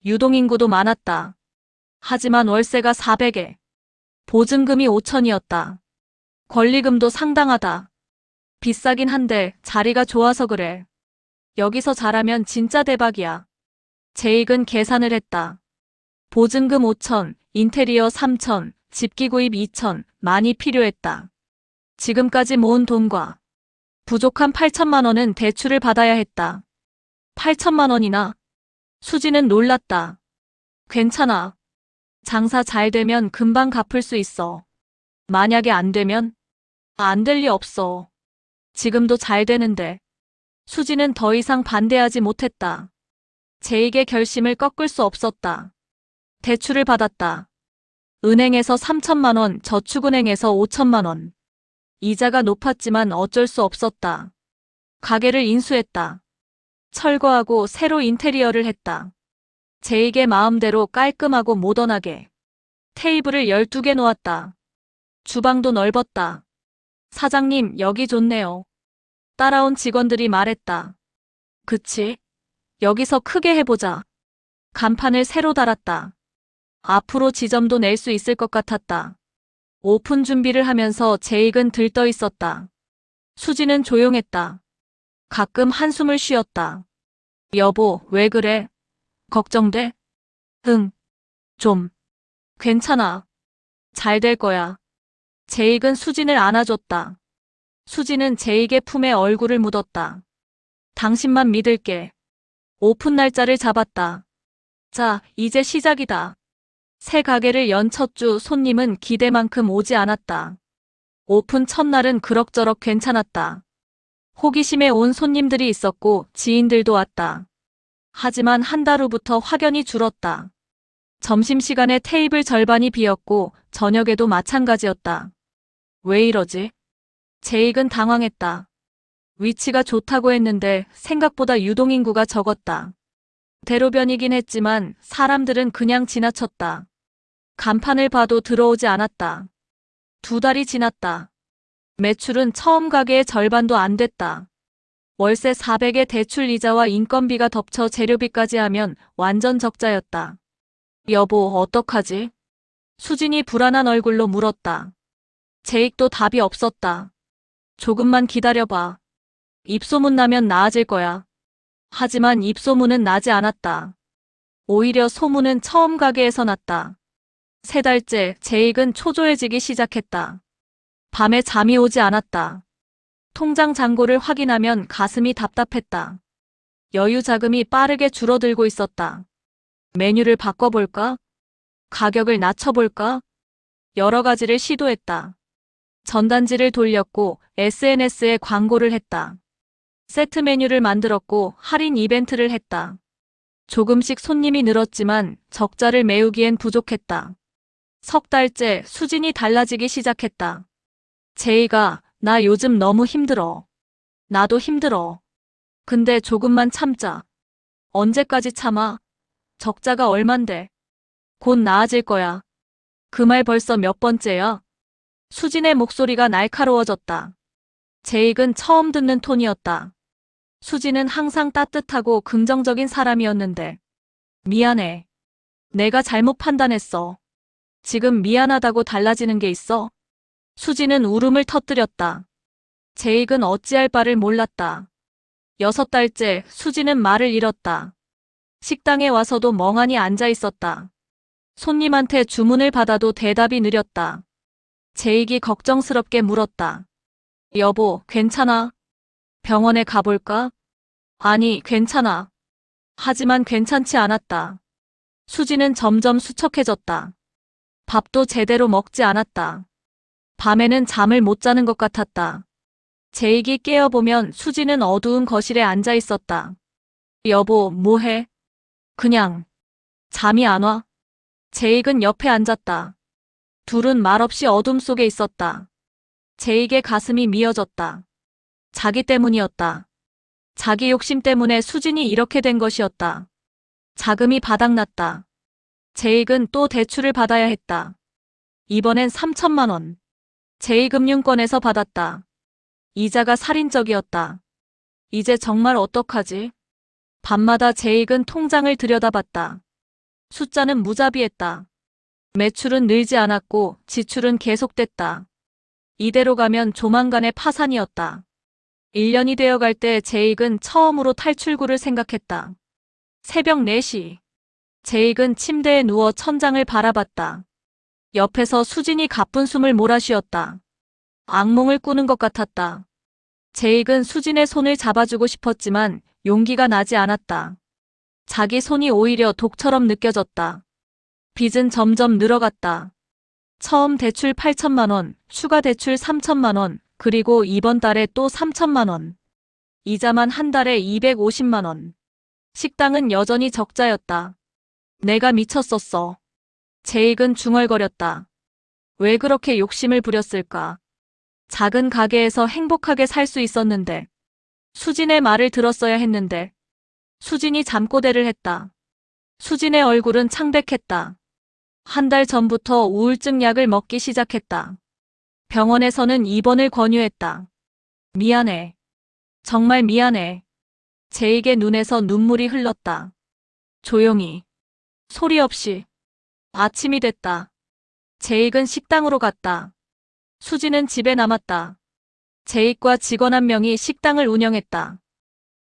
유동인구도 많았다. 하지만 월세가 400에. 보증금이 5천이었다. 권리금도 상당하다. 비싸긴 한데 자리가 좋아서 그래. 여기서 잘하면 진짜 대박이야. 제익은 계산을 했다. 보증금 5천, 인테리어 3천, 집기 구입 2천, 많이 필요했다. 지금까지 모은 돈과 부족한 8천만 원은 대출을 받아야 했다. 8천만 원이나? 수지는 놀랐다. 괜찮아. 장사 잘 되면 금방 갚을 수 있어. 만약에 안 되면? 안 될 리 없어. 지금도 잘 되는데. 수지는 더 이상 반대하지 못했다. 제익의 결심을 꺾을 수 없었다. 대출을 받았다. 은행에서 3천만 원, 저축은행에서 5천만 원. 이자가 높았지만 어쩔 수 없었다. 가게를 인수했다. 철거하고 새로 인테리어를 했다. 제익의 마음대로 깔끔하고 모던하게. 테이블을 12개 놓았다. 주방도 넓었다. 사장님, 여기 좋네요. 따라온 직원들이 말했다. 그치? 여기서 크게 해보자. 간판을 새로 달았다. 앞으로 지점도 낼 수 있을 것 같았다. 오픈 준비를 하면서 제익은 들떠 있었다. 수지는 조용했다. 가끔 한숨을 쉬었다. 여보, 왜 그래? 걱정돼? 응. 좀. 괜찮아. 잘 될 거야. 제익은 수진을 안아줬다. 수지는 제익의 품에 얼굴을 묻었다. 당신만 믿을게. 오픈 날짜를 잡았다. 자, 이제 시작이다. 새 가게를 연 첫 주 손님은 기대만큼 오지 않았다. 오픈 첫날은 그럭저럭 괜찮았다. 호기심에 온 손님들이 있었고 지인들도 왔다. 하지만 한 달 후부터 확연히 줄었다. 점심시간에 테이블 절반이 비었고 저녁에도 마찬가지였다. 왜 이러지? 제익은 당황했다. 위치가 좋다고 했는데 생각보다 유동인구가 적었다. 대로변이긴 했지만 사람들은 그냥 지나쳤다. 간판을 봐도 들어오지 않았다. 2달이 지났다. 매출은 처음 가게의 절반도 안 됐다. 월세 400에 대출 이자와 인건비가 덮쳐 재료비까지 하면 완전 적자였다. 여보, 어떡하지? 수진이 불안한 얼굴로 물었다. 제익도 답이 없었다. 조금만 기다려봐. 입소문 나면 나아질 거야. 하지만 입소문은 나지 않았다. 오히려 소문은 처음 가게에서 났다. 3달째 제익은 초조해지기 시작했다. 밤에 잠이 오지 않았다. 통장 잔고를 확인하면 가슴이 답답했다. 여유 자금이 빠르게 줄어들고 있었다. 메뉴를 바꿔볼까? 가격을 낮춰볼까? 여러 가지를 시도했다. 전단지를 돌렸고 SNS에 광고를 했다. 세트 메뉴를 만들었고 할인 이벤트를 했다. 조금씩 손님이 늘었지만 적자를 메우기엔 부족했다. 석 달째 수진이 달라지기 시작했다. 제이가 나 요즘 너무 힘들어. 나도 힘들어. 근데 조금만 참자. 언제까지 참아? 적자가 얼만데. 곧 나아질 거야. 그 말 벌써 몇 번째야? 수진의 목소리가 날카로워졌다. 제익은 처음 듣는 톤이었다. 수진은 항상 따뜻하고 긍정적인 사람이었는데. 미안해. 내가 잘못 판단했어. 지금 미안하다고 달라지는 게 있어? 수진은 울음을 터뜨렸다. 제익은 어찌할 바를 몰랐다. 6달째 수진은 말을 잃었다. 식당에 와서도 멍하니 앉아 있었다. 손님한테 주문을 받아도 대답이 느렸다. 제익이 걱정스럽게 물었다. 여보, 괜찮아? 병원에 가볼까? 아니, 괜찮아. 하지만 괜찮지 않았다. 수지는 점점 수척해졌다. 밥도 제대로 먹지 않았다. 밤에는 잠을 못 자는 것 같았다. 제익이 깨어보면 수지는 어두운 거실에 앉아 있었다. 여보, 뭐해? 그냥. 잠이 안 와? 제익은 옆에 앉았다. 둘은 말없이 어둠 속에 있었다. 제익의 가슴이 미어졌다. 자기 때문이었다. 자기 욕심 때문에 수진이 이렇게 된 것이었다. 자금이 바닥났다. 제익은 또 대출을 받아야 했다. 이번엔 3천만 원. 제2금융권에서 받았다. 이자가 살인적이었다. 이제 정말 어떡하지? 밤마다 제익은 통장을 들여다봤다. 숫자는 무자비했다. 매출은 늘지 않았고 지출은 계속됐다. 이대로 가면 조만간의 파산이었다. 1년이 되어갈 때 제익은 처음으로 탈출구를 생각했다. 새벽 4시. 제익은 침대에 누워 천장을 바라봤다. 옆에서 수진이 가쁜 숨을 몰아쉬었다. 악몽을 꾸는 것 같았다. 제익은 수진의 손을 잡아주고 싶었지만 용기가 나지 않았다. 자기 손이 오히려 독처럼 느껴졌다. 빚은 점점 늘어갔다. 처음 대출 8천만 원, 추가 대출 3천만 원, 그리고 이번 달에 또 3천만 원. 이자만 한 달에 250만 원. 식당은 여전히 적자였다. 내가 미쳤었어. 제익은 중얼거렸다. 왜 그렇게 욕심을 부렸을까? 작은 가게에서 행복하게 살 수 있었는데. 수진의 말을 들었어야 했는데. 수진이 잠꼬대를 했다. 수진의 얼굴은 창백했다. 한 달 전부터 우울증 약을 먹기 시작했다. 병원에서는 입원을 권유했다. 미안해. 정말 미안해. 제익의 눈에서 눈물이 흘렀다. 조용히. 소리 없이. 아침이 됐다. 제익은 식당으로 갔다. 수진은 집에 남았다. 제익과 직원 한 명이 식당을 운영했다.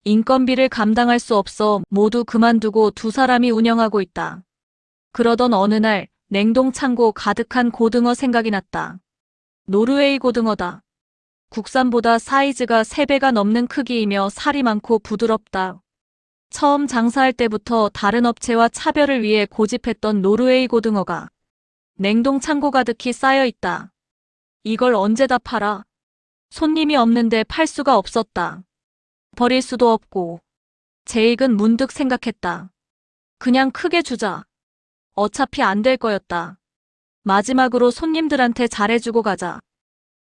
인건비를 감당할 수 없어 모두 그만두고 두 사람이 운영하고 있다. 그러던 어느 날 냉동 창고 가득한 고등어 생각이 났다. 노르웨이 고등어다. 국산보다 사이즈가 3배가 넘는 크기이며 살이 많고 부드럽다. 처음 장사할 때부터 다른 업체와 차별을 위해 고집했던 노르웨이 고등어가 냉동 창고 가득히 쌓여 있다. 이걸 언제 다 팔아? 손님이 없는데 팔 수가 없었다. 버릴 수도 없고. 제익은 문득 생각했다. 그냥 크게 주자. 어차피 안 될 거였다. 마지막으로 손님들한테 잘해주고 가자.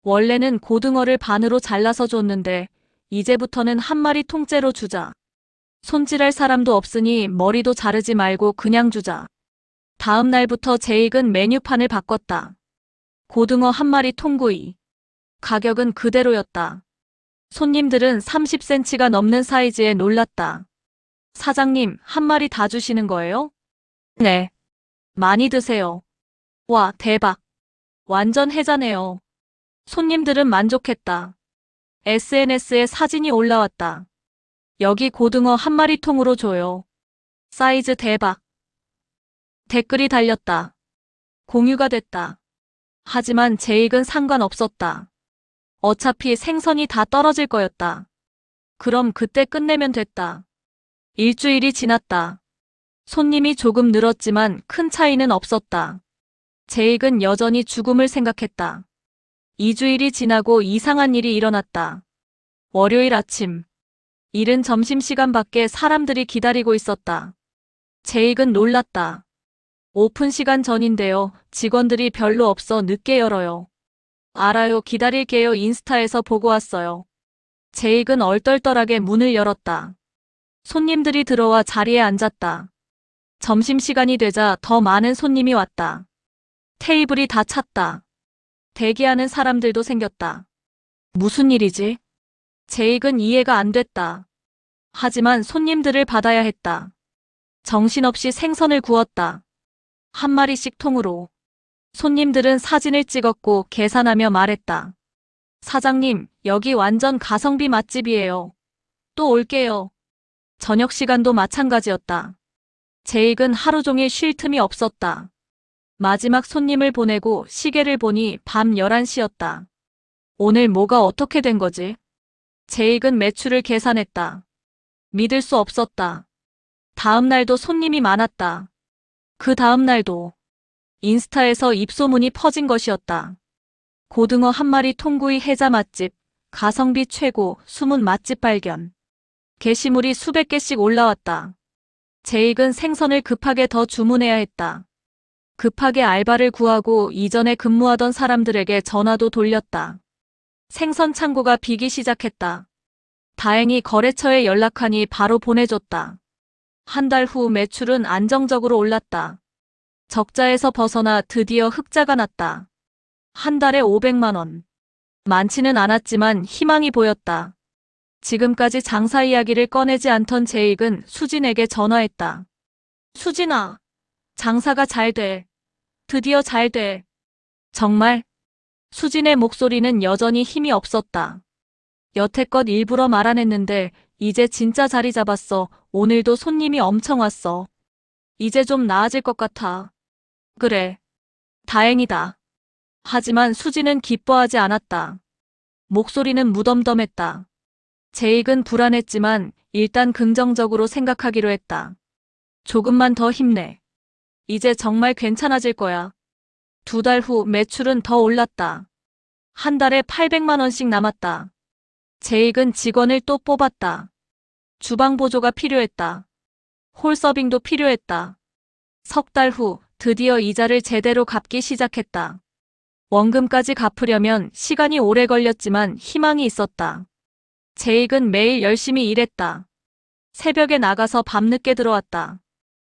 원래는 고등어를 반으로 잘라서 줬는데 이제부터는 한 마리 통째로 주자. 손질할 사람도 없으니 머리도 자르지 말고 그냥 주자. 다음 날부터 제익은 메뉴판을 바꿨다. 고등어 한 마리 통구이. 가격은 그대로였다. 손님들은 30cm가 넘는 사이즈에 놀랐다. 사장님, 한 마리 다 주시는 거예요? 네. 많이 드세요. 와, 대박. 완전 해자네요. 손님들은 만족했다. SNS에 사진이 올라왔다. 여기 고등어 한 마리 통으로 줘요. 사이즈 대박. 댓글이 달렸다. 공유가 됐다. 하지만 제익은 상관없었다. 어차피 생선이 다 떨어질 거였다. 그럼 그때 끝내면 됐다. 일주일이 지났다. 손님이 조금 늘었지만 큰 차이는 없었다. 제익은 여전히 죽음을 생각했다. 2주일이 지나고 이상한 일이 일어났다. 월요일 아침. 이른 점심시간밖에 사람들이 기다리고 있었다. 제익은 놀랐다. 오픈 시간 전인데요. 직원들이 별로 없어 늦게 열어요. 알아요. 기다릴게요. 인스타에서 보고 왔어요. 제익은 얼떨떨하게 문을 열었다. 손님들이 들어와 자리에 앉았다. 점심시간이 되자 더 많은 손님이 왔다. 테이블이 다 찼다. 대기하는 사람들도 생겼다. 무슨 일이지? 제익은 이해가 안 됐다. 하지만 손님들을 받아야 했다. 정신없이 생선을 구웠다. 한 마리씩 통으로. 손님들은 사진을 찍었고 계산하며 말했다. 사장님, 여기 완전 가성비 맛집이에요. 또 올게요. 저녁 시간도 마찬가지였다. 제익은 하루 종일 쉴 틈이 없었다. 마지막 손님을 보내고 시계를 보니 밤 11시였다. 오늘 뭐가 어떻게 된 거지? 제익은 매출을 계산했다. 믿을 수 없었다. 다음 날도 손님이 많았다. 그 다음 날도 인스타에서 입소문이 퍼진 것이었다. 고등어 한 마리 통구이 해자 맛집, 가성비 최고, 숨은 맛집 발견. 게시물이 수백 개씩 올라왔다. 제익은 생선을 급하게 더 주문해야 했다. 급하게 알바를 구하고 이전에 근무하던 사람들에게 전화도 돌렸다. 생선 창고가 비기 시작했다. 다행히 거래처에 연락하니 바로 보내줬다. 한 달 후 매출은 안정적으로 올랐다. 적자에서 벗어나 드디어 흑자가 났다. 한 달에 500만 원. 많지는 않았지만 희망이 보였다. 지금까지 장사 이야기를 꺼내지 않던 제익은 수진에게 전화했다. 수진아, 장사가 잘 돼. 드디어 잘 돼. 정말? 수진의 목소리는 여전히 힘이 없었다. 여태껏 일부러 말 안 했는데 이제 진짜 자리 잡았어. 오늘도 손님이 엄청 왔어. 이제 좀 나아질 것 같아. 그래. 다행이다. 하지만 수진은 기뻐하지 않았다. 목소리는 무덤덤했다. 제익은 불안했지만 일단 긍정적으로 생각하기로 했다. 조금만 더 힘내. 이제 정말 괜찮아질 거야. 2달 후 매출은 더 올랐다. 한 달에 800만 원씩 남았다. 제익은 직원을 또 뽑았다. 주방 보조가 필요했다. 홀서빙도 필요했다. 석 달 후 드디어 이자를 제대로 갚기 시작했다. 원금까지 갚으려면 시간이 오래 걸렸지만 희망이 있었다. 제익은 매일 열심히 일했다. 새벽에 나가서 밤늦게 들어왔다.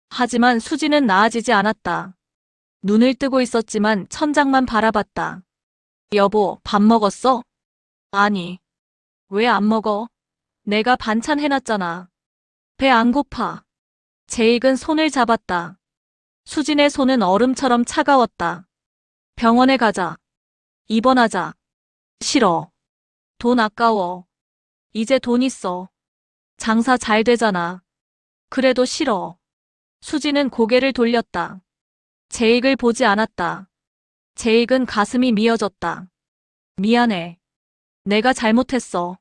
하지만 수지는 나아지지 않았다. 눈을 뜨고 있었지만 천장만 바라봤다. 여보, 밥 먹었어? 아니. 왜 안 먹어? 내가 반찬 해놨잖아. 배 안 고파. 제익은 손을 잡았다. 수진의 손은 얼음처럼 차가웠다. 병원에 가자. 입원하자. 싫어. 돈 아까워. 이제 돈 있어. 장사 잘 되잖아. 그래도 싫어. 수지는 고개를 돌렸다. 제익을 보지 않았다. 제익은 가슴이 미어졌다. 미안해. 내가 잘못했어.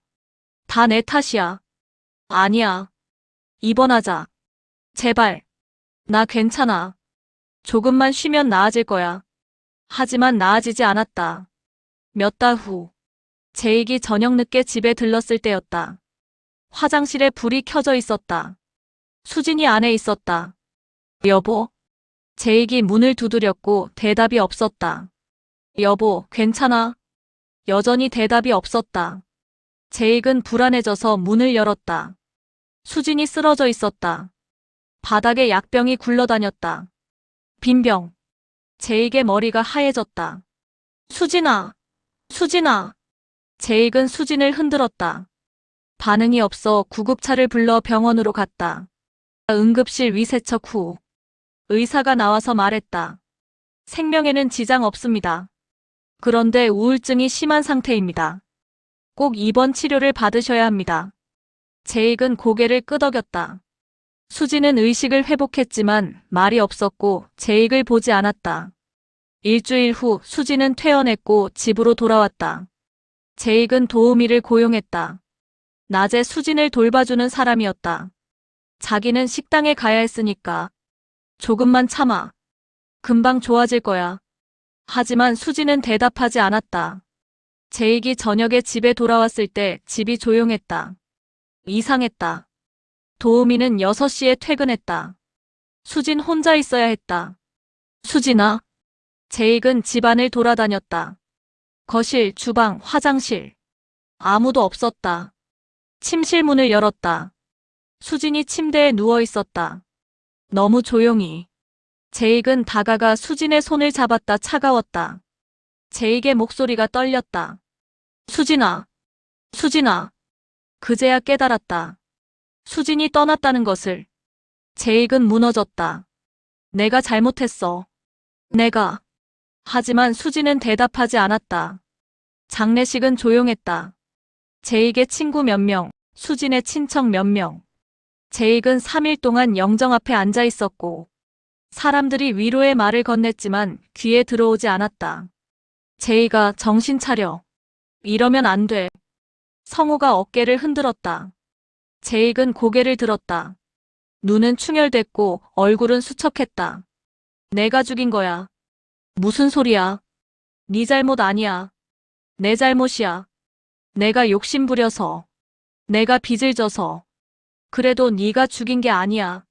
다 내 탓이야. 아니야. 입원하자. 제발. 나 괜찮아. 조금만 쉬면 나아질 거야. 하지만 나아지지 않았다. 몇 달 후. 제익이 저녁 늦게 집에 들렀을 때였다. 화장실에 불이 켜져 있었다. 수진이 안에 있었다. 여보? 제익이 문을 두드렸고 대답이 없었다. 여보, 괜찮아? 여전히 대답이 없었다. 제익은 불안해져서 문을 열었다. 수진이 쓰러져 있었다. 바닥에 약병이 굴러다녔다. 빈병. 제익의 머리가 하얘졌다. 수진아! 수진아! 제익은 수진을 흔들었다. 반응이 없어 구급차를 불러 병원으로 갔다. 응급실 위세척 후 의사가 나와서 말했다. 생명에는 지장 없습니다. 그런데 우울증이 심한 상태입니다. 꼭 입원 치료를 받으셔야 합니다. 제익은 고개를 끄덕였다. 수지는 의식을 회복했지만 말이 없었고 제익을 보지 않았다. 일주일 후 수지는 퇴원했고 집으로 돌아왔다. 제익은 도우미를 고용했다. 낮에 수진을 돌봐주는 사람이었다. 자기는 식당에 가야 했으니까. 조금만 참아. 금방 좋아질 거야. 하지만 수진은 대답하지 않았다. 제익이 저녁에 집에 돌아왔을 때 집이 조용했다. 이상했다. 도우미는 6시에 퇴근했다. 수진 혼자 있어야 했다. 수진아. 제익은 집안을 돌아다녔다. 거실, 주방, 화장실. 아무도 없었다. 침실 문을 열었다. 수진이 침대에 누워 있었다. 너무 조용히. 제익은 다가가 수진의 손을 잡았다. 차가웠다. 제익의 목소리가 떨렸다. 수진아. 수진아. 그제야 깨달았다. 수진이 떠났다는 것을. 제익은 무너졌다. 내가 잘못했어. 내가. 하지만 수진은 대답하지 않았다. 장례식은 조용했다. 제익의 친구 몇 명, 수진의 친척 몇 명. 제익은 3일 동안 영정 앞에 앉아 있었고, 사람들이 위로의 말을 건넸지만 귀에 들어오지 않았다. 제익아, 정신 차려. 이러면 안 돼. 성우가 어깨를 흔들었다. 제익은 고개를 들었다. 눈은 충혈됐고 얼굴은 수척했다. 내가 죽인 거야. 무슨 소리야. 네 잘못 아니야. 내 잘못이야. 내가 욕심부려서. 내가 빚을 져서. 그래도 네가 죽인 게 아니야.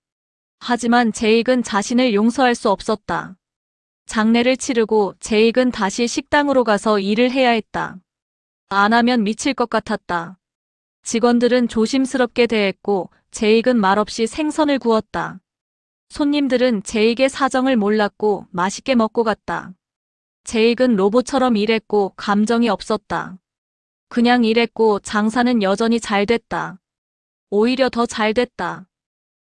하지만 제익은 자신을 용서할 수 없었다. 장례를 치르고 제익은 다시 식당으로 가서 일을 해야 했다. 안 하면 미칠 것 같았다. 직원들은 조심스럽게 대했고 제익은 말없이 생선을 구웠다. 손님들은 제익의 사정을 몰랐고 맛있게 먹고 갔다. 제익은 로봇처럼 일했고 감정이 없었다. 그냥 일했고 장사는 여전히 잘 됐다. 오히려 더 잘 됐다.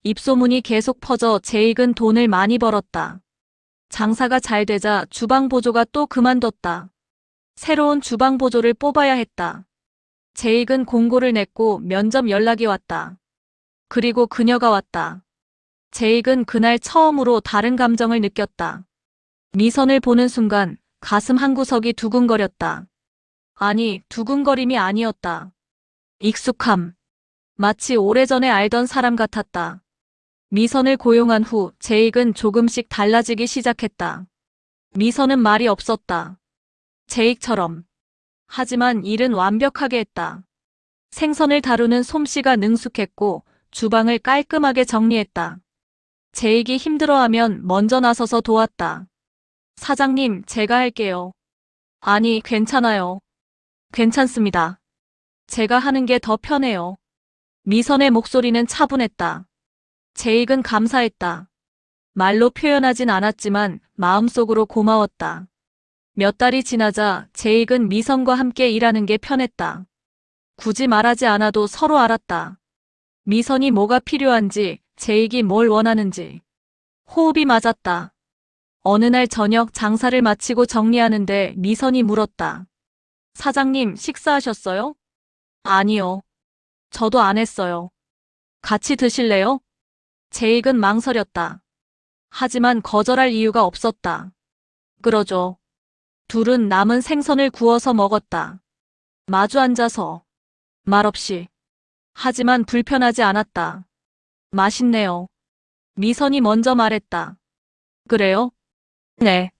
입소문이 계속 퍼져 제익은 돈을 많이 벌었다. 장사가 잘 되자 주방 보조가 또 그만뒀다. 새로운 주방 보조를 뽑아야 했다. 제익은 공고를 냈고 면접 연락이 왔다. 그리고 그녀가 왔다. 제익은 그날 처음으로 다른 감정을 느꼈다. 미선을 보는 순간 가슴 한구석이 두근거렸다. 아니, 두근거림이 아니었다. 익숙함. 마치 오래전에 알던 사람 같았다. 미선을 고용한 후 제익은 조금씩 달라지기 시작했다. 미선은 말이 없었다. 제익처럼. 하지만 일은 완벽하게 했다. 생선을 다루는 솜씨가 능숙했고 주방을 깔끔하게 정리했다. 제익이 힘들어하면 먼저 나서서 도왔다. 사장님, 제가 할게요. 아니, 괜찮아요. 괜찮습니다. 제가 하는 게 더 편해요. 미선의 목소리는 차분했다. 제익은 감사했다. 말로 표현하진 않았지만 마음속으로 고마웠다. 몇 달이 지나자 제익은 미선과 함께 일하는 게 편했다. 굳이 말하지 않아도 서로 알았다. 미선이 뭐가 필요한지, 제익이 뭘 원하는지. 호흡이 맞았다. 어느 날 저녁 장사를 마치고 정리하는데 미선이 물었다. 사장님, 식사하셨어요? 아니요. 저도 안 했어요. 같이 드실래요? 제익은 망설였다. 하지만 거절할 이유가 없었다. 그러죠. 둘은 남은 생선을 구워서 먹었다. 마주 앉아서. 말없이. 하지만 불편하지 않았다. 맛있네요. 미선이 먼저 말했다. 그래요? 네.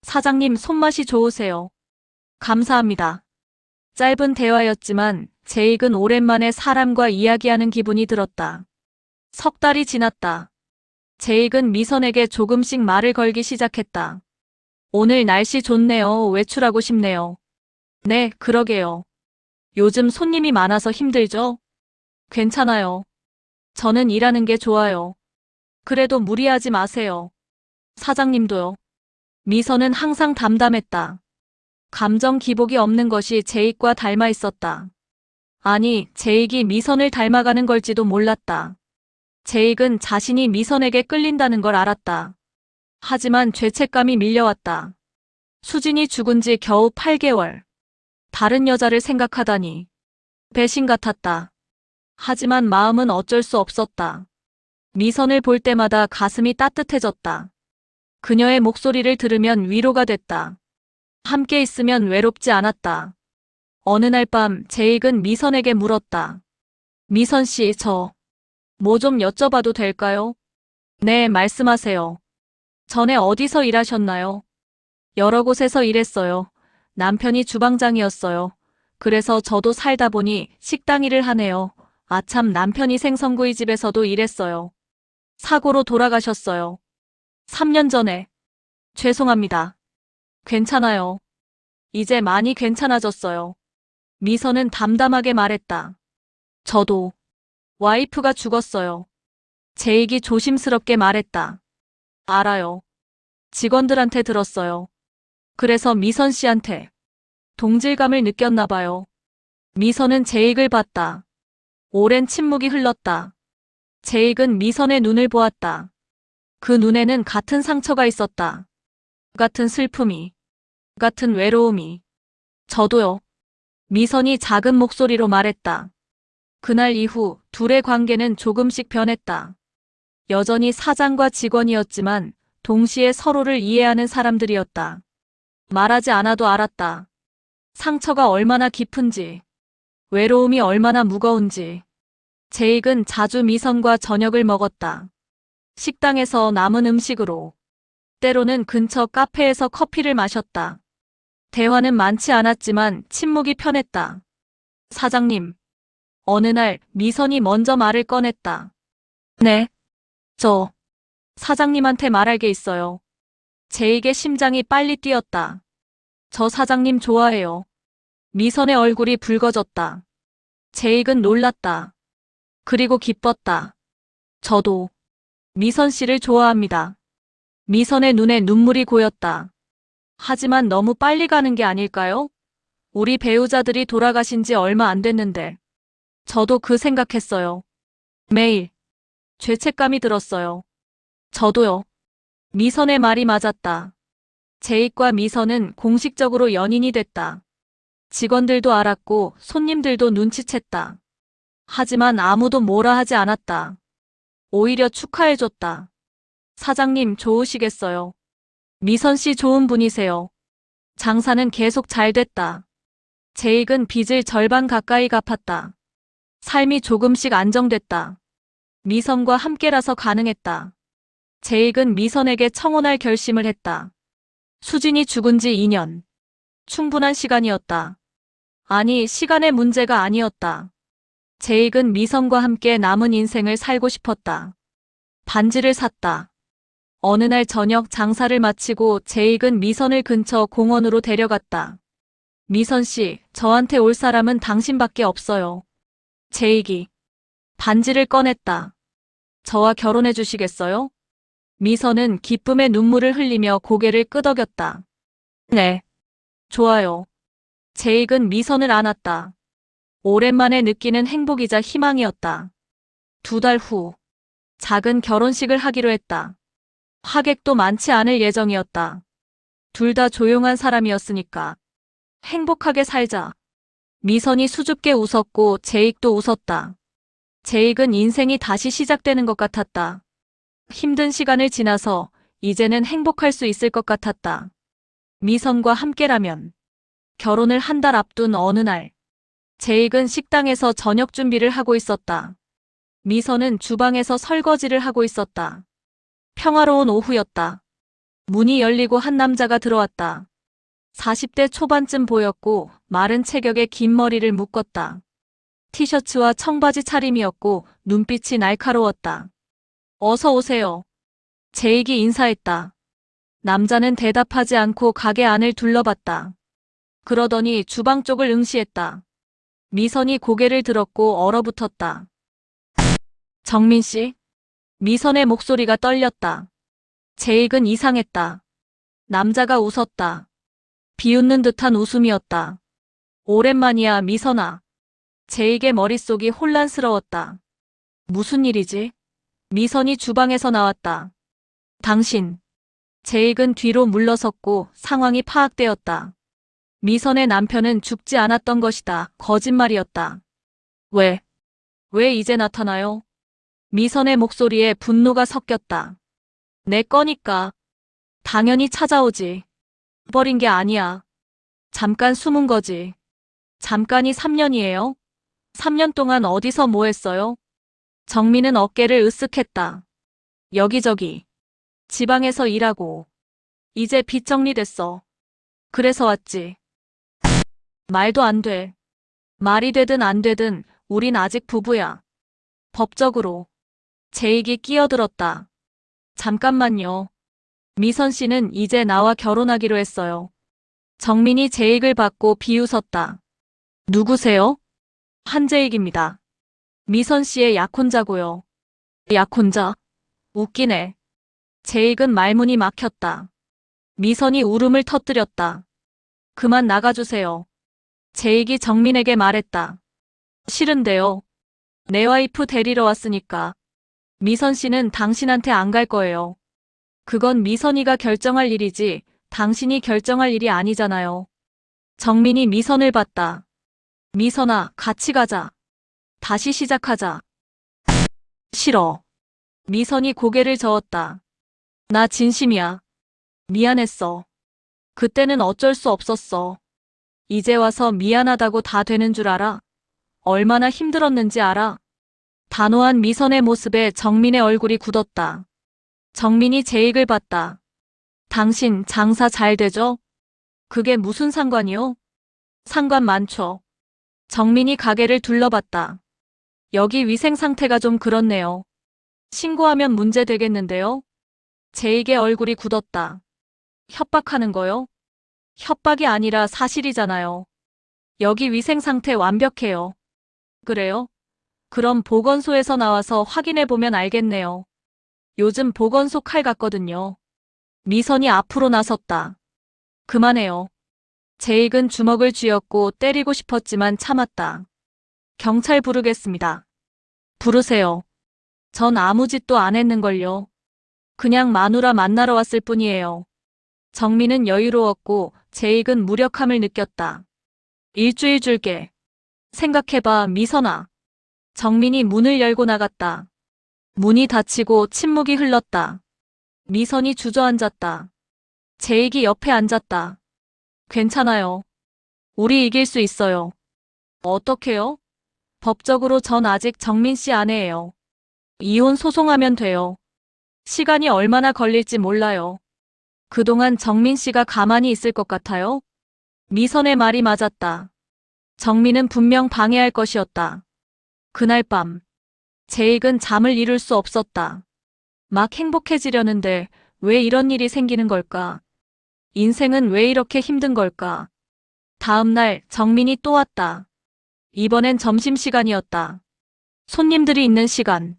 사장님 손맛이 좋으세요. 감사합니다. 짧은 대화였지만 제익은 오랜만에 사람과 이야기하는 기분이 들었다. 석 달이 지났다. 제익은 미선에게 조금씩 말을 걸기 시작했다. 오늘 날씨 좋네요. 외출하고 싶네요. 네, 그러게요. 요즘 손님이 많아서 힘들죠? 괜찮아요. 저는 일하는 게 좋아요. 그래도 무리하지 마세요. 사장님도요. 미선은 항상 담담했다. 감정 기복이 없는 것이 제익과 닮아 있었다. 아니, 제익이 미선을 닮아가는 걸지도 몰랐다. 제익은 자신이 미선에게 끌린다는 걸 알았다. 하지만 죄책감이 밀려왔다. 수진이 죽은 지 겨우 8개월. 다른 여자를 생각하다니. 배신 같았다. 하지만 마음은 어쩔 수 없었다. 미선을 볼 때마다 가슴이 따뜻해졌다. 그녀의 목소리를 들으면 위로가 됐다. 함께 있으면 외롭지 않았다. 어느 날 밤 제익은 미선에게 물었다. 미선 씨, 뭐 좀 여쭤봐도 될까요? 네, 말씀하세요. 전에 어디서 일하셨나요? 여러 곳에서 일했어요. 남편이 주방장이었어요. 그래서 저도 살다 보니 식당 일을 하네요. 아참, 남편이 생선구이 집에서도 일했어요. 사고로 돌아가셨어요. 3년 전에. 죄송합니다. 괜찮아요. 이제 많이 괜찮아졌어요. 미선은 담담하게 말했다. 저도. 와이프가 죽었어요. 제익이 조심스럽게 말했다. 알아요. 직원들한테 들었어요. 그래서 미선 씨한테 동질감을 느꼈나 봐요. 미선은 제익을 봤다. 오랜 침묵이 흘렀다. 제익은 미선의 눈을 보았다. 그 눈에는 같은 상처가 있었다. 같은 슬픔이, 같은 외로움이. 저도요. 미선이 작은 목소리로 말했다. 그날 이후 둘의 관계는 조금씩 변했다. 여전히 사장과 직원이었지만 동시에 서로를 이해하는 사람들이었다. 말하지 않아도 알았다. 상처가 얼마나 깊은지, 외로움이 얼마나 무거운지. 제익은 자주 미선과 저녁을 먹었다. 식당에서 남은 음식으로, 때로는 근처 카페에서 커피를 마셨다. 대화는 많지 않았지만 침묵이 편했다. 사장님. 어느 날 미선이 먼저 말을 꺼냈다. 네, 저 사장님한테 말할 게 있어요. 제익의 심장이 빨리 뛰었다. 저 사장님 좋아해요. 미선의 얼굴이 붉어졌다. 제익은 놀랐다. 그리고 기뻤다. 저도 미선 씨를 좋아합니다. 미선의 눈에 눈물이 고였다. 하지만 너무 빨리 가는 게 아닐까요? 우리 배우자들이 돌아가신 지 얼마 안 됐는데. 저도 그 생각했어요. 매일 죄책감이 들었어요. 저도요. 미선의 말이 맞았다. 제익과 미선은 공식적으로 연인이 됐다. 직원들도 알았고 손님들도 눈치챘다. 하지만 아무도 뭐라 하지 않았다. 오히려 축하해줬다. 사장님 좋으시겠어요. 미선 씨 좋은 분이세요. 장사는 계속 잘 됐다. 제익은 빚을 절반 가까이 갚았다. 삶이 조금씩 안정됐다. 미선과 함께라서 가능했다. 제익은 미선에게 청혼할 결심을 했다. 수진이 죽은 지 2년. 충분한 시간이었다. 아니, 시간의 문제가 아니었다. 제익은 미선과 함께 남은 인생을 살고 싶었다. 반지를 샀다. 어느 날 저녁 장사를 마치고 제익은 미선을 근처 공원으로 데려갔다. 미선 씨, 저한테 올 사람은 당신밖에 없어요. 제익이 반지를 꺼냈다. 저와 결혼해 주시겠어요? 미선은 기쁨의 눈물을 흘리며 고개를 끄덕였다. 네. 좋아요. 제익은 미선을 안았다. 오랜만에 느끼는 행복이자 희망이었다. 2달 후, 작은 결혼식을 하기로 했다. 하객도 많지 않을 예정이었다. 둘 다 조용한 사람이었으니까. 행복하게 살자. 미선이 수줍게 웃었고 제익도 웃었다. 제익은 인생이 다시 시작되는 것 같았다. 힘든 시간을 지나서 이제는 행복할 수 있을 것 같았다. 미선과 함께라면. 결혼을 한 달 앞둔 어느 날. 제익은 식당에서 저녁 준비를 하고 있었다. 미선은 주방에서 설거지를 하고 있었다. 평화로운 오후였다. 문이 열리고 한 남자가 들어왔다. 40대 초반쯤 보였고 마른 체격에 긴 머리를 묶었다. 티셔츠와 청바지 차림이었고 눈빛이 날카로웠다. 어서 오세요. 제익이 인사했다. 남자는 대답하지 않고 가게 안을 둘러봤다. 그러더니 주방 쪽을 응시했다. 미선이 고개를 들었고 얼어붙었다. 정민 씨? 미선의 목소리가 떨렸다. 제익은 이상했다. 남자가 웃었다. 비웃는 듯한 웃음이었다. 오랜만이야, 미선아. 제익의 머릿속이 혼란스러웠다. 무슨 일이지? 미선이 주방에서 나왔다. 당신. 제익은 뒤로 물러섰고 상황이 파악되었다. 미선의 남편은 죽지 않았던 것이다. 거짓말이었다. 왜 이제 나타나요? 미선의 목소리에 분노가 섞였다. 내 거니까. 당연히 찾아오지. 버린 게 아니야. 잠깐 숨은 거지. 잠깐이 3년이에요? 3년 동안 어디서 뭐 했어요? 정민은 어깨를 으쓱했다. 여기저기. 지방에서 일하고. 이제 빚 정리됐어. 그래서 왔지. 말도 안 돼. 말이 되든 안 되든 우린 아직 부부야. 법적으로. 제익이 끼어들었다. 잠깐만요. 미선 씨는 이제 나와 결혼하기로 했어요. 정민이 제익을 받고 비웃었다. 누구세요? 한제익입니다. 미선 씨의 약혼자고요. 약혼자? 웃기네. 제익은 말문이 막혔다. 미선이 울음을 터뜨렸다. 그만 나가주세요. 제익이 정민에게 말했다. 싫은데요. 내 와이프 데리러 왔으니까. 미선 씨는 당신한테 안 갈 거예요. 그건 미선이가 결정할 일이지 당신이 결정할 일이 아니잖아요. 정민이 미선을 봤다. 미선아, 같이 가자. 다시 시작하자. 싫어. 미선이 고개를 저었다. 나 진심이야. 미안했어. 그때는 어쩔 수 없었어. 이제 와서 미안하다고 다 되는 줄 알아? 얼마나 힘들었는지 알아? 단호한 미선의 모습에 정민의 얼굴이 굳었다. 정민이 제익을 봤다. 당신 장사 잘 되죠? 그게 무슨 상관이요? 상관 많죠. 정민이 가게를 둘러봤다. 여기 위생 상태가 좀 그렇네요. 신고하면 문제 되겠는데요? 제익의 얼굴이 굳었다. 협박하는 거요? 협박이 아니라 사실이잖아요. 여기 위생 상태 완벽해요. 그래요? 그럼 보건소에서 나와서 확인해보면 알겠네요. 요즘 보건소 칼 같거든요. 미선이 앞으로 나섰다. 그만해요. 제익은 주먹을 쥐었고 때리고 싶었지만 참았다. 경찰 부르겠습니다. 부르세요. 전 아무 짓도 안 했는걸요. 그냥 마누라 만나러 왔을 뿐이에요. 정민은 여유로웠고 제익은 무력함을 느꼈다. 일주일 줄게. 생각해봐, 미선아. 정민이 문을 열고 나갔다. 문이 닫히고 침묵이 흘렀다. 미선이 주저앉았다. 제익이 옆에 앉았다. 괜찮아요. 우리 이길 수 있어요. 어떻게요? 법적으로 전 아직 정민 씨 아내예요. 이혼 소송하면 돼요. 시간이 얼마나 걸릴지 몰라요. 그동안 정민 씨가 가만히 있을 것 같아요? 미선의 말이 맞았다. 정민은 분명 방해할 것이었다. 그날 밤, 제익은 잠을 이룰 수 없었다. 막 행복해지려는데 왜 이런 일이 생기는 걸까? 인생은 왜 이렇게 힘든 걸까? 다음 날 정민이 또 왔다. 이번엔 점심시간이었다. 손님들이 있는 시간.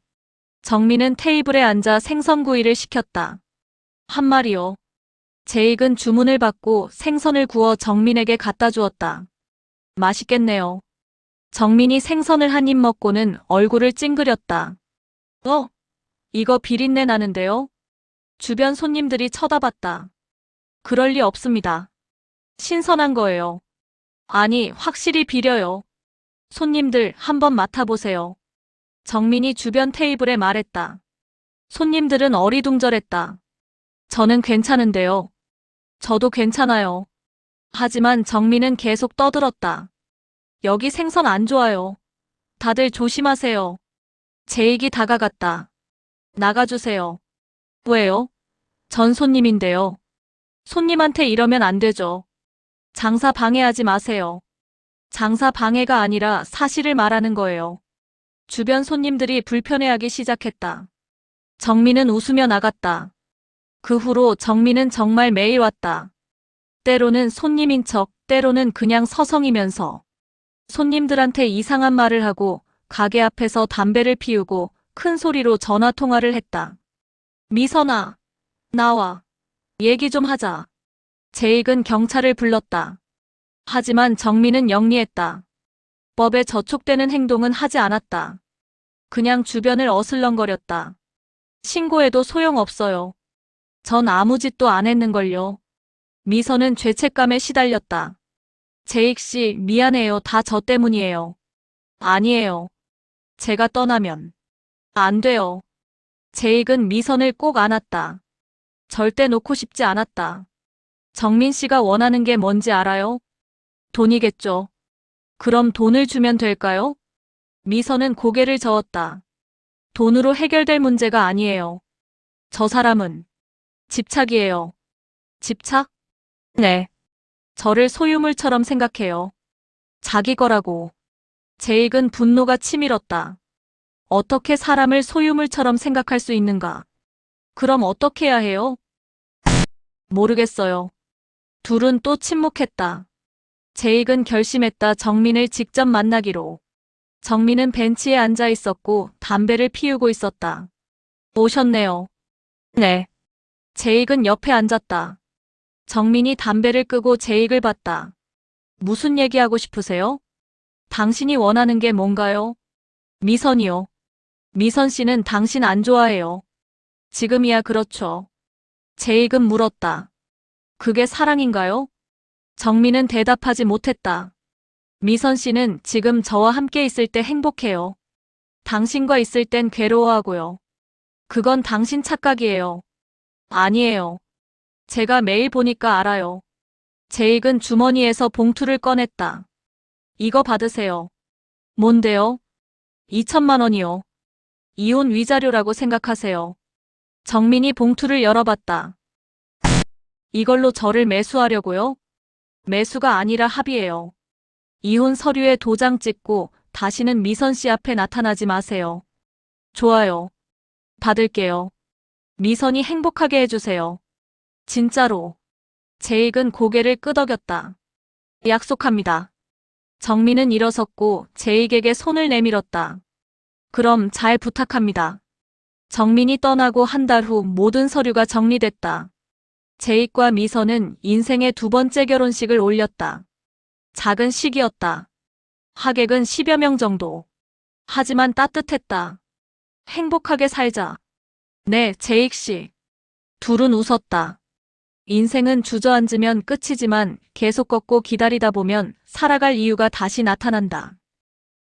정민은 테이블에 앉아 생선구이를 시켰다. 한 마리요. 제익은 주문을 받고 생선을 구워 정민에게 갖다 주었다. 맛있겠네요. 정민이 생선을 한 입 먹고는 얼굴을 찡그렸다. 이거 비린내 나는데요? 주변 손님들이 쳐다봤다. 그럴 리 없습니다. 신선한 거예요. 아니, 확실히 비려요. 손님들 한번 맡아보세요. 정민이 주변 테이블에 말했다. 손님들은 어리둥절했다. 저는 괜찮은데요. 저도 괜찮아요. 하지만 정민은 계속 떠들었다. 여기 생선 안 좋아요. 다들 조심하세요. 제익이 다가갔다. 나가주세요. 왜요? 전 손님인데요. 손님한테 이러면 안 되죠. 장사 방해하지 마세요. 장사 방해가 아니라 사실을 말하는 거예요. 주변 손님들이 불편해하기 시작했다. 정민은 웃으며 나갔다. 그 후로 정민은 정말 매일 왔다. 때로는 손님인 척, 때로는 그냥 서성이면서 손님들한테 이상한 말을 하고 가게 앞에서 담배를 피우고 큰 소리로 전화 통화를 했다. 미선아, 나와. 얘기 좀 하자. 제익은 경찰을 불렀다. 하지만 정민은 영리했다. 법에 저촉되는 행동은 하지 않았다. 그냥 주변을 어슬렁거렸다. 신고해도 소용없어요. 전 아무 짓도 안 했는걸요. 미선은 죄책감에 시달렸다. 제익 씨, 미안해요. 다 저 때문이에요. 아니에요. 제가 떠나면 안 돼요. 제익은 미선을 꼭 안았다. 절대 놓고 싶지 않았다. 정민 씨가 원하는 게 뭔지 알아요? 돈이겠죠. 그럼 돈을 주면 될까요? 미선은 고개를 저었다. 돈으로 해결될 문제가 아니에요. 저 사람은 집착이에요. 집착? 네. 저를 소유물처럼 생각해요. 자기 거라고. 제익은 분노가 치밀었다. 어떻게 사람을 소유물처럼 생각할 수 있는가? 그럼 어떻게 해야 해요? 모르겠어요. 둘은 또 침묵했다. 제익은 결심했다. 정민을 직접 만나기로. 정민은 벤치에 앉아 있었고 담배를 피우고 있었다. 오셨네요. 네. 제익은 옆에 앉았다. 정민이 담배를 끄고 제익을 봤다. 무슨 얘기하고 싶으세요? 당신이 원하는 게 뭔가요? 미선이요. 미선 씨는 당신 안 좋아해요. 지금이야 그렇죠. 제익은 물었다. 그게 사랑인가요? 정민은 대답하지 못했다. 미선 씨는 지금 저와 함께 있을 때 행복해요. 당신과 있을 땐 괴로워하고요. 그건 당신 착각이에요. 아니에요. 제가 매일 보니까 알아요. 제익은 주머니에서 봉투를 꺼냈다. 이거 받으세요. 뭔데요? 2천만 원이요. 이혼 위자료라고 생각하세요. 정민이 봉투를 열어봤다. 이걸로 저를 매수하려고요? 매수가 아니라 합의예요. 이혼 서류에 도장 찍고 다시는 미선 씨 앞에 나타나지 마세요. 좋아요. 받을게요. 미선이 행복하게 해주세요. 진짜로. 제익은 고개를 끄덕였다. 약속합니다. 정민은 일어섰고 제익에게 손을 내밀었다. 그럼 잘 부탁합니다. 정민이 떠나고 한 달 후 모든 서류가 정리됐다. 제익과 미선은 인생의 두 번째 결혼식을 올렸다. 작은 식이었다. 하객은 10여 명 정도. 하지만 따뜻했다. 행복하게 살자. 네, 제익 씨. 둘은 웃었다. 인생은 주저앉으면 끝이지만 계속 걷고 기다리다 보면 살아갈 이유가 다시 나타난다.